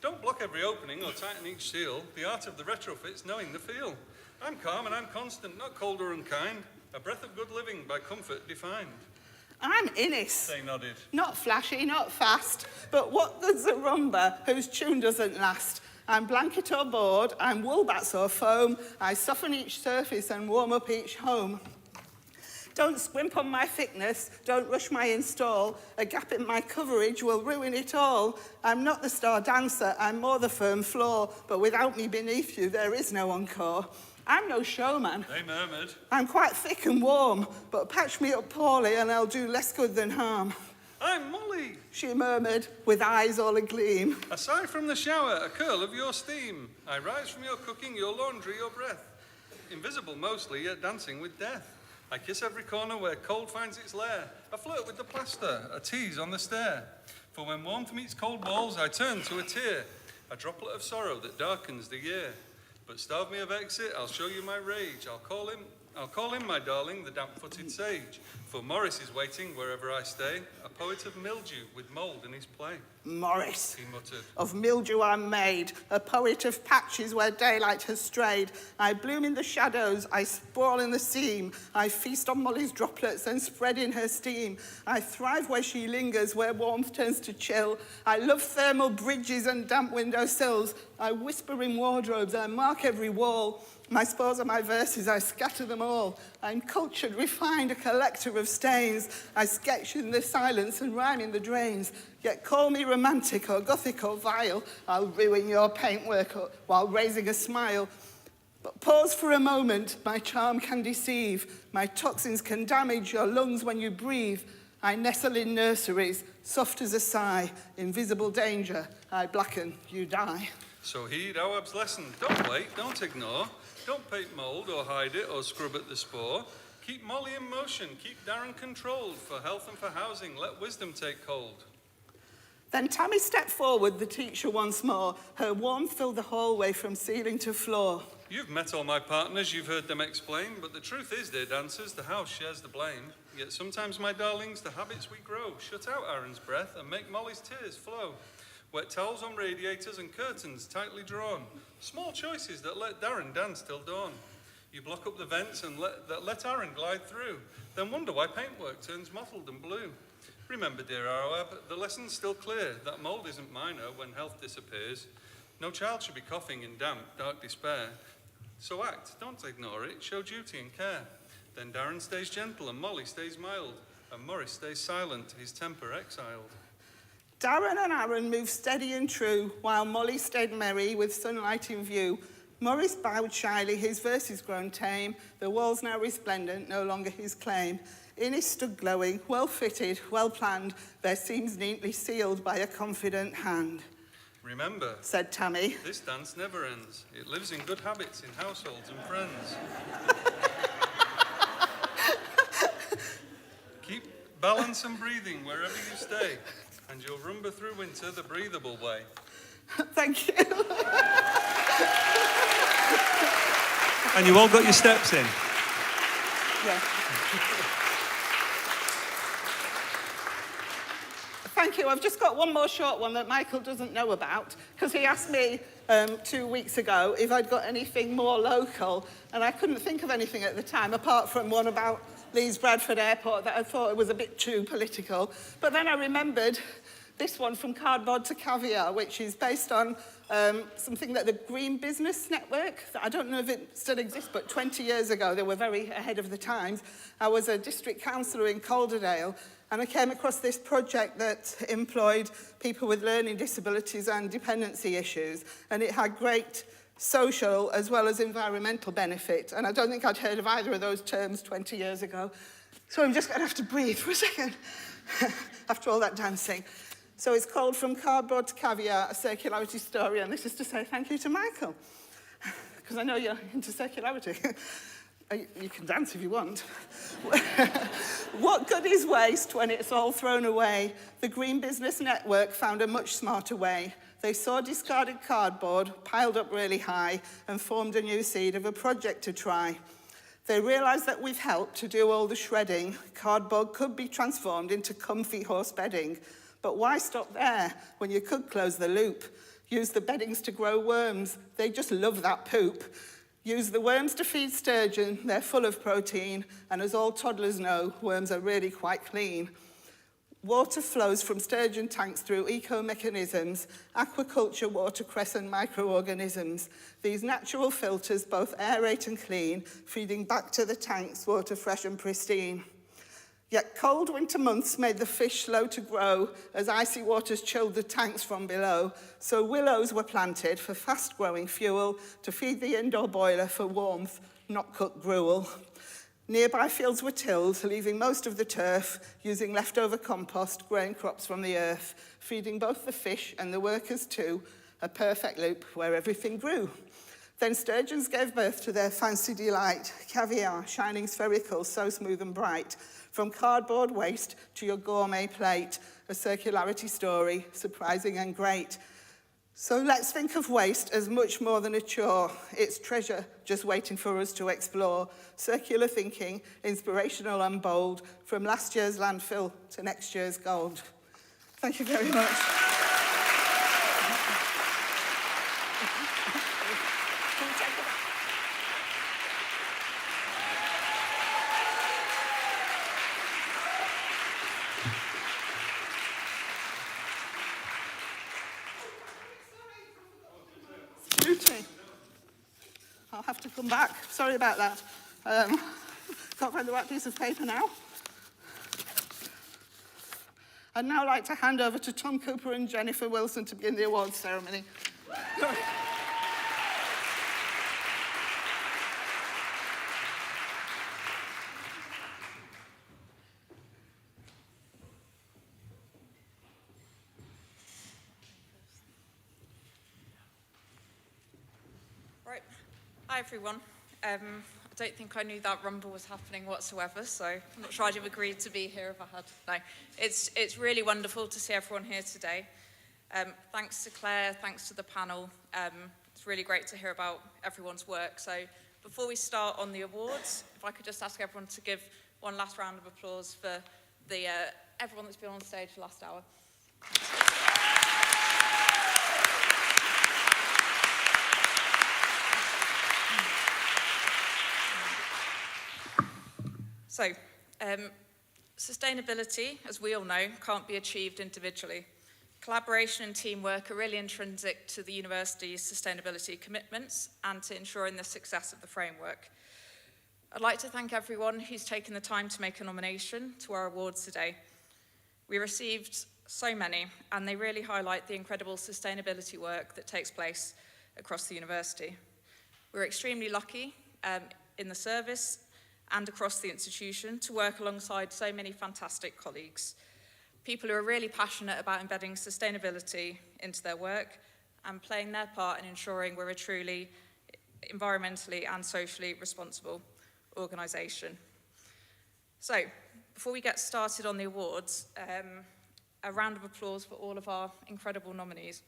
Don't block every opening or tighten each seal. The art of the retrofit's knowing the feel. I'm calm and I'm constant, not cold or unkind. A breath of good living by comfort defined. I'm Innis. They nodded. Not flashy, not fast, but what good's a rumba whose tune doesn't last? I'm blanket or board, I'm wool bats or foam. I soften each surface and warm up each home. Don't scrimp on my thickness, don't rush my install. A gap in my coverage will ruin it all. I'm not the star dancer, I'm more the firm floor. But without me beneath you, there is no encore. I'm no showman. They murmured. I'm quite thick and warm, but patch me up poorly and I'll do less good than harm. I'm Molly. She murmured, with eyes all agleam. A sigh from the shower, a curl of your steam. I rise from your cooking, your laundry, your breath. Invisible mostly, yet dancing with death. I kiss every corner where cold finds its lair. A flirt with the plaster, a tease on the stair. For when warmth meets cold walls, I turn to a tear. A droplet of sorrow that darkens the year. But starve me of exit, I'll show you my rage. I'll call him, my darling, the damp-footed sage. For Morris is waiting wherever I stay, a poet of mildew with mould in his play. Morris. He muttered. Of mildew I'm made, a poet of patches where daylight has strayed. I bloom in the shadows, I sprawl in the seam. I feast on Molly's droplets and spread in her steam. I thrive where she lingers, where warmth turns to chill. I love thermal bridges and damp window sills. I whisper in wardrobes, I mark every wall. My spores are my verses, I scatter them all. I'm cultured, refined, a collector of stains. I sketch in the silence and rhyme in the drains. Yet call me romantic or gothic or vile, I'll ruin your paintwork while raising a smile. But pause for a moment, my charm can deceive. My toxins can damage your lungs when you breathe. I nestle in nurseries, soft as a sigh. Invisible danger, I blacken, you die. So heed Awab's lesson. Don't wait, don't ignore. Don't paint mould or hide it or scrub at the spore. Keep Molly in motion, keep Darren controlled. For health and for housing, let wisdom take hold. Then Tammy stepped forward, the teacher once more. Her warmth filled the hallway from ceiling to floor. You've met all my partners, you've heard them explain, but the truth is, dear dancers, the house shares the blame. Yet sometimes, my darlings, the habits we grow shut out Aaron's breath and make Molly's tears flow. Wet towels on radiators and curtains tightly drawn. Small choices that let Darren dance till dawn. You block up the vents and let Aaron glide through, then wonder why paintwork turns mottled and blue. Remember, dear Awab, the lesson's still clear, that mould isn't minor when health disappears. No child should be coughing in damp, dark despair. So act, don't ignore it, show duty and care. Then Darren stays gentle and Molly stays mild, and Morris stays silent, his temper exiled. Darren and Aaron moved steady and true, while Molly stayed merry with sunlight in view. Morris bowed shyly, his verses grown tame. The walls now resplendent, no longer his claim. Innis stood glowing, well fitted, well planned, their seams neatly sealed by a confident hand. Remember, Said Tammy. this dance never ends. It lives in good habits in households and friends. Keep balance and breathing wherever you stay, and you'll rumba through winter the breathable way. Thank you. And you all got your steps in? Yeah. Thank you. I've just got one more short one that Michael doesn't know about, because he asked me 2 weeks ago if I'd got anything more local, and I couldn't think of anything at the time, apart from one about Leeds Bradford Airport that I thought it was a bit too political. But then I remembered this one, From Cardboard to Caviar, which is based on something that the Green Business Network, I don't know if it still exists, but 20 years ago, they were very ahead of the times. I was a district councillor in Calderdale, and I came across this project that employed people with learning disabilities and dependency issues, and it had great social as well as environmental benefit. And I don't think I'd heard of either of those terms 20 years ago. So I'm just going to have to breathe for a second after all that dancing. So it's called From Cardboard to Caviar, a circularity story, and this is to say thank you to Michael, because I know you're into circularity. You can dance if you want. What good is waste when it's all thrown away? The Green Business Network found a much smarter way. They saw discarded cardboard piled up really high and formed a new seed of a project to try. They realised that with help to do all the shredding, cardboard could be transformed into comfy horse bedding. But why stop there when you could close the loop? Use the beddings to grow worms. They just love that poop. Use the worms to feed sturgeon. They're full of protein. And as all toddlers know, worms are really quite clean. Water flows from sturgeon tanks through eco-mechanisms, aquaculture, watercress and microorganisms. These natural filters both aerate and clean, feeding back to the tanks water fresh and pristine. Yet cold winter months made the fish slow to grow as icy waters chilled the tanks from below. So willows were planted for fast-growing fuel to feed the indoor boiler for warmth, not cooked gruel. Nearby fields were tilled, leaving most of the turf, using leftover compost, growing crops from the earth, feeding both the fish and the workers too, a perfect loop where everything grew. Then sturgeons gave birth to their fancy delight, caviar, shining spherical, so smooth and bright. From cardboard waste to your gourmet plate, a circularity story, surprising and great. So let's think of waste as much more than a chore. It's treasure just waiting for us to explore. Circular thinking, inspirational and bold, from last year's landfill to next year's gold. Thank you very much. Beauty. I'll have to come back. Sorry about that. Can't find the right piece of paper now. I'd now like to hand over to Tom Cooper and Jennifer Wilson to begin the awards ceremony. Right. Hi, everyone. I don't think I knew that rumble was happening whatsoever, so I'm not sure I'd have agreed to be here if I had. No, it's really wonderful to see everyone here today. Thanks to Claire, thanks to the panel. It's really great to hear about everyone's work. So before we start on the awards, if I could just ask everyone to give one last round of applause for everyone that's been on stage for the last hour. So, sustainability, as we all know, can't be achieved individually. Collaboration and teamwork are really intrinsic to the university's sustainability commitments and to ensuring the success of the framework. I'd like to thank everyone who's taken the time to make a nomination to our awards today. We received so many, and they really highlight the incredible sustainability work that takes place across the university. We're extremely lucky in the service and across the institution to work alongside so many fantastic colleagues. People who are really passionate about embedding sustainability into their work and playing their part in ensuring we're a truly environmentally and socially responsible organisation. So, before we get started on the awards, a round of applause for all of our incredible nominees.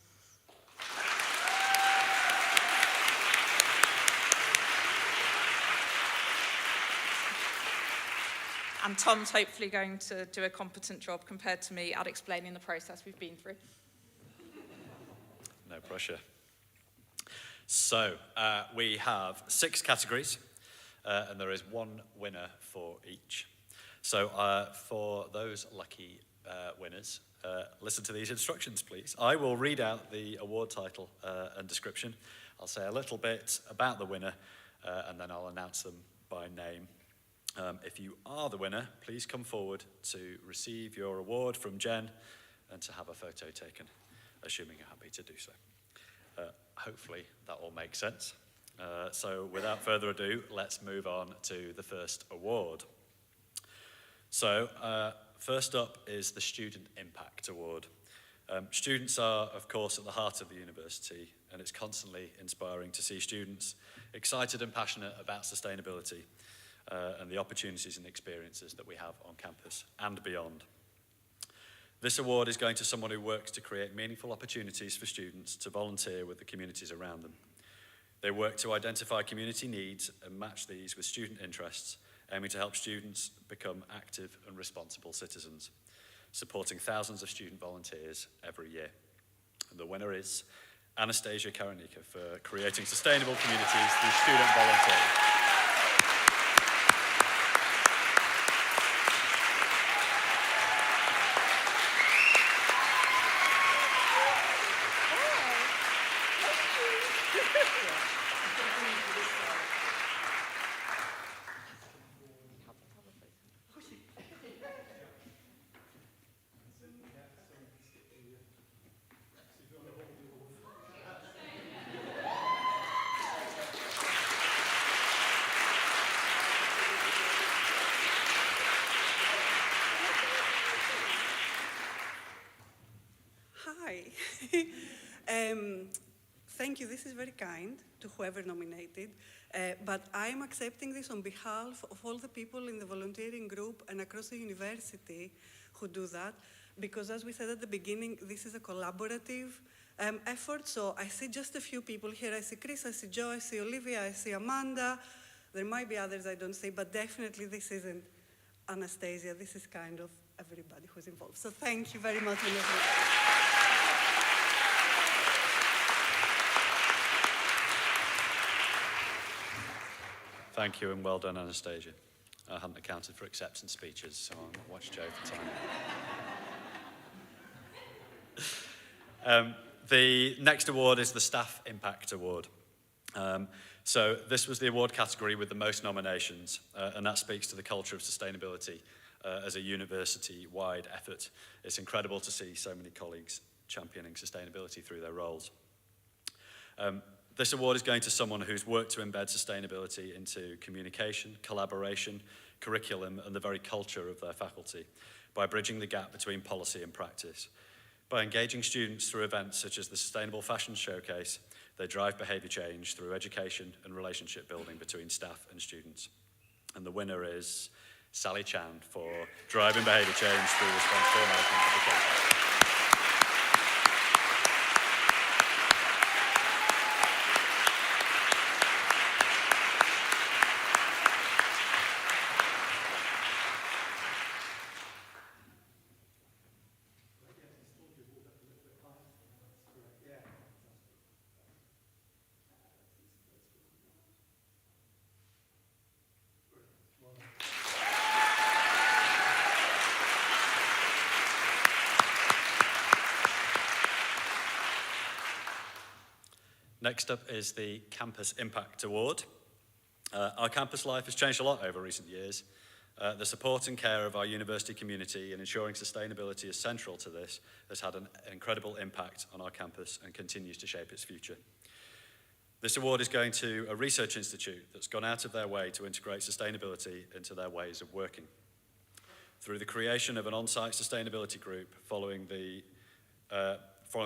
And Tom's hopefully going to do a competent job compared to me at explaining the process we've been through. No pressure. So we have 6 categories, and there is one winner for each. So for those lucky winners, listen to these instructions, please. I will read out the award title and description. I'll say a little bit about the winner, and then I'll announce them by name. If you are the winner, please come forward to receive your award from Jen and to have a photo taken, assuming you're happy to do so. Hopefully that all makes sense. So without further ado, let's move on to the first award. So first up is the Student Impact Award. Students are, of course, at the heart of the university, and it's constantly inspiring to see students excited and passionate about sustainability and the opportunities and experiences that we have on campus and beyond. This award is going to someone who works to create meaningful opportunities for students to volunteer with the communities around them. They work to identify community needs and match these with student interests, aiming to help students become active and responsible citizens, supporting thousands of student volunteers every year. And the winner is Anastasia Karanika for creating sustainable communities through student volunteering. Hi. Thank you. This is very kind to whoever nominated, but I'm accepting this on behalf of all the people in the volunteering group and across the university who do that, because as we said at the beginning, this is a collaborative effort. So I see just a few people here. I see Chris, I see Joe, I see Olivia, I see Amanda. There might be others I don't see, but definitely this isn't Anastasia. This is kind of everybody who's involved. So thank you very much. Thank you and well done, Anastasia. I hadn't accounted for acceptance speeches, so I'll watch Joe for time. The next award is the Staff Impact Award. So this was the award category with the most nominations, and that speaks to the culture of sustainability as a university-wide effort. It's incredible to see so many colleagues championing sustainability through their roles. This award is going to someone who's worked to embed sustainability into communication, collaboration, curriculum, and the very culture of their faculty by bridging the gap between policy and practice. By engaging students through events such as the Sustainable Fashion Showcase, they drive behaviour change through education and relationship building between staff and students. And the winner is Sally Chan for driving behaviour change through responsible management education. Next up is the Campus Impact Award. Our campus life has changed a lot over recent years. The support and care of our university community and ensuring sustainability is central to this has had an incredible impact on our campus and continues to shape its future. This award is going to a research institute that's gone out of their way to integrate sustainability into their ways of working. Through the creation of an on-site sustainability group following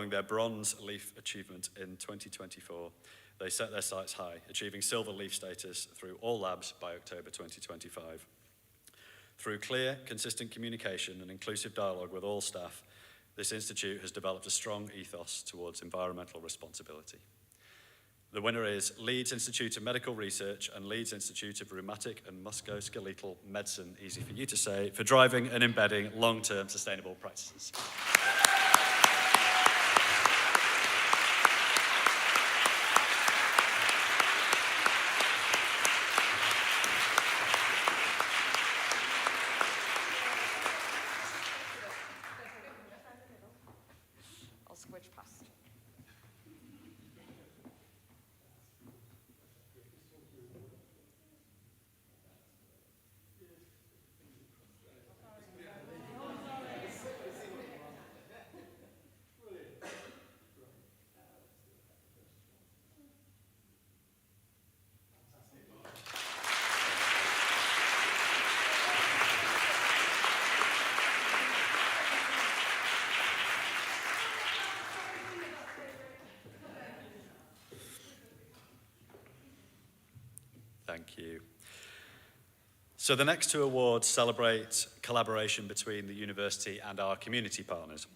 their bronze LEAF achievement in 2024, they set their sights high, achieving silver LEAF status through all labs by October 2025. Through clear, consistent communication and inclusive dialogue with all staff, this institute has developed a strong ethos towards environmental responsibility. The winner is Leeds Institute of Medical Research and Leeds Institute of Rheumatic and Musculoskeletal Medicine, easy for you to say, for driving and embedding long-term sustainable practices. I'll switch past. Thank you. So the next two awards celebrate collaboration between the university and our community partners.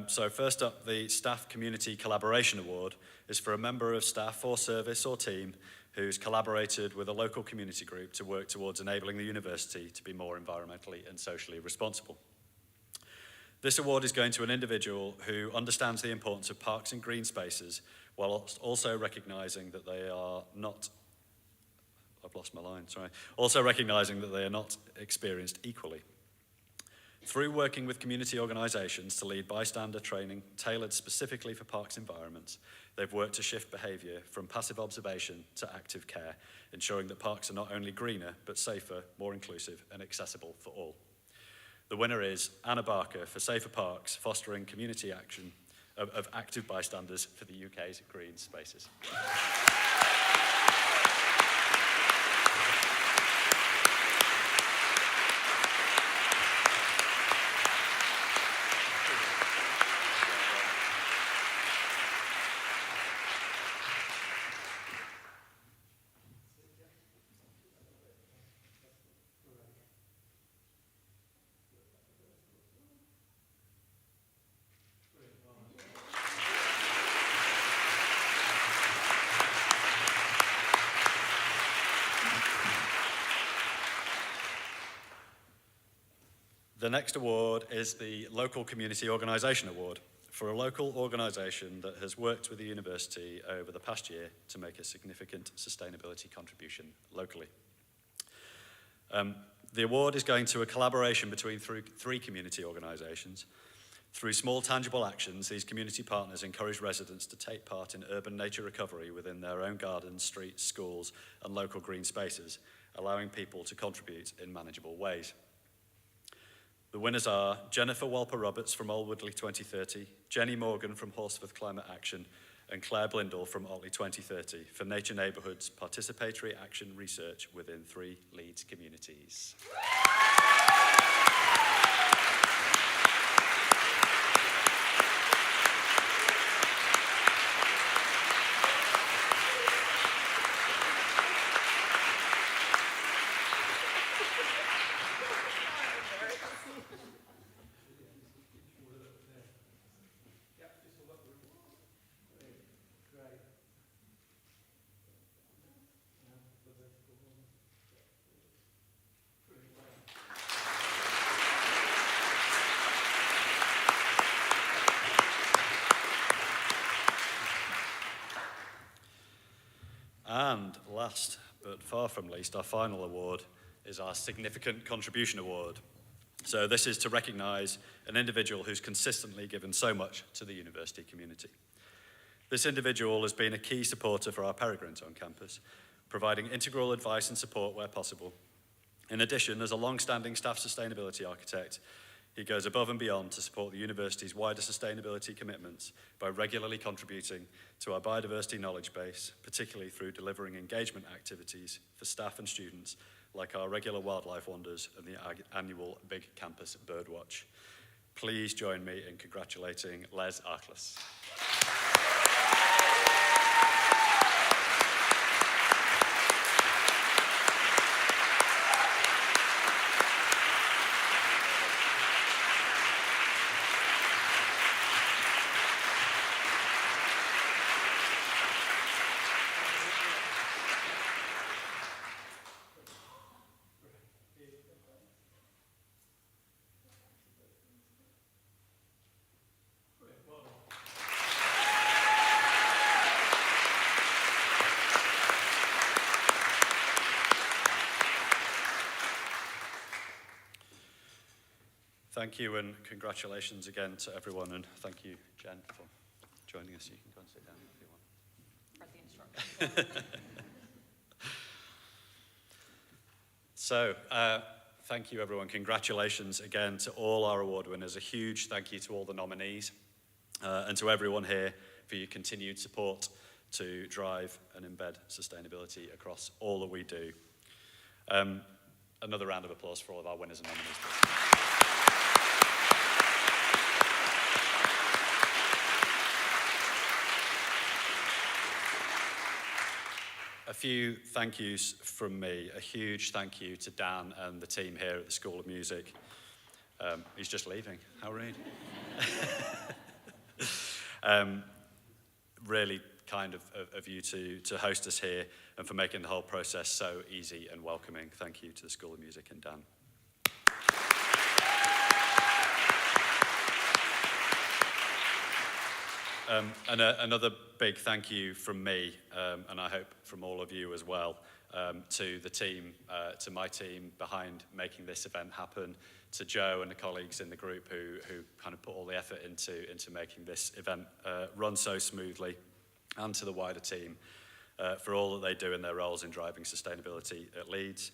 So first up, the Staff Community Collaboration Award is for a member of staff or service or team who's collaborated with a local community group to work towards enabling the university to be more environmentally and socially responsible. This award is going to an individual who understands the importance of parks and green spaces while also recognising that they are not, I've lost my line, sorry, also recognising that they are not experienced equally. Through working with community organisations to lead bystander training tailored specifically for parks environments, they've worked to shift behaviour from passive observation to active care, ensuring that parks are not only greener, but safer, more inclusive and accessible for all. The winner is Anna Barker for Safer Parks, fostering community action of active bystanders for the UK's green spaces. The next award is the Local Community Organisation Award for a local organisation that has worked with the university over the past year to make a significant sustainability contribution locally. The award is going to a collaboration between three community organisations. Through small tangible actions, these community partners encourage residents to take part in urban nature recovery within their own gardens, streets, schools and local green spaces, allowing people to contribute in manageable ways. The winners are Jennifer Walper-Roberts from Old Woodley 2030, Jenny Morgan from Horsforth Climate Action, and Claire Blindell from Otley 2030 for Nature Neighbourhoods participatory action research within 3 Leeds communities. And last, but far from least, our final award is our Significant Contribution Award. So this is to recognise an individual who's consistently given so much to the university community. This individual has been a key supporter for our peregrines on campus, providing integral advice and support where possible. In addition, as a long-standing staff sustainability architect, he goes above and beyond to support the university's wider sustainability commitments by regularly contributing to our biodiversity knowledge base, particularly through delivering engagement activities for staff and students, like our regular wildlife wanders and the annual Big Campus Birdwatch. Please join me in congratulating Les Arklis. Thank you and congratulations again to everyone, and thank you, Jen, for joining us. You can go and sit down if you want. So, thank you everyone. Congratulations again to all our award winners. A huge thank you to all the nominees and to everyone here for your continued support to drive and embed sustainability across all that we do. Another round of applause for all of our winners and nominees, please. a few thank yous from me. A huge thank you to Dan and the team here at the School of Music. He's just leaving. How rude. Really kind of you to host us here and for making the whole process so easy and welcoming. Thank you to the School of Music and Dan. And another big thank you from me, and I hope from all of you as well, to the team, to my team behind making this event happen, to Joe and the colleagues in the group who kind of put all the effort into making this event run so smoothly, and to the wider team for all that they do in their roles in driving sustainability at Leeds,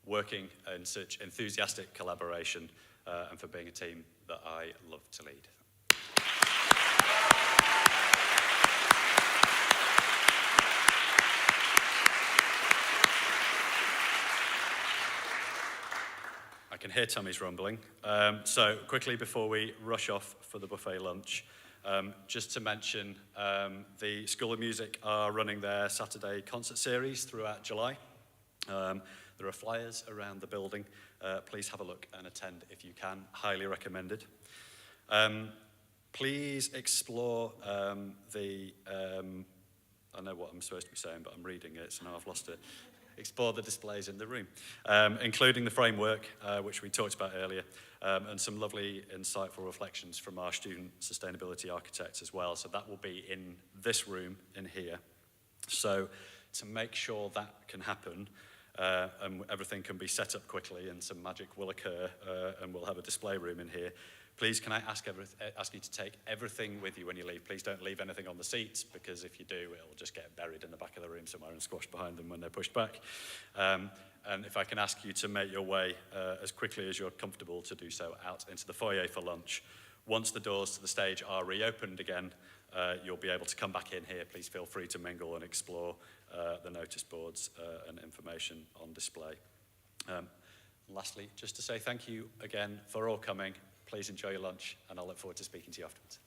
working in such enthusiastic collaboration, and for being a team that I love to lead. I can hear Tommy's rumbling. So quickly before we rush off for the buffet lunch, just to mention the School of Music are running their Saturday concert series throughout July. There are flyers around the building. Please have a look and attend if you can. Highly recommended. Please explore I know what I'm supposed to be saying, but I'm reading it, so now I've lost it. Explore the displays in the room, including the framework, which we talked about earlier, and some lovely, insightful reflections from our student sustainability architects as well. So that will be in this room in here. So to make sure that can happen, and everything can be set up quickly and some magic will occur, and we'll have a display room in here, please can I ask you to take everything with you when you leave. Please don't leave anything on the seats, because if you do, it'll just get buried in the back of the room somewhere and squashed behind them when they're pushed back. And if I can ask you to make your way as quickly as you're comfortable to do so out into the foyer for lunch. Once the doors to the stage are reopened again, you'll be able to come back in here. Please feel free to mingle and explore the notice boards and information on display. Lastly, just to say thank you again for all coming. Please enjoy your lunch, and I look forward to speaking to you afterwards.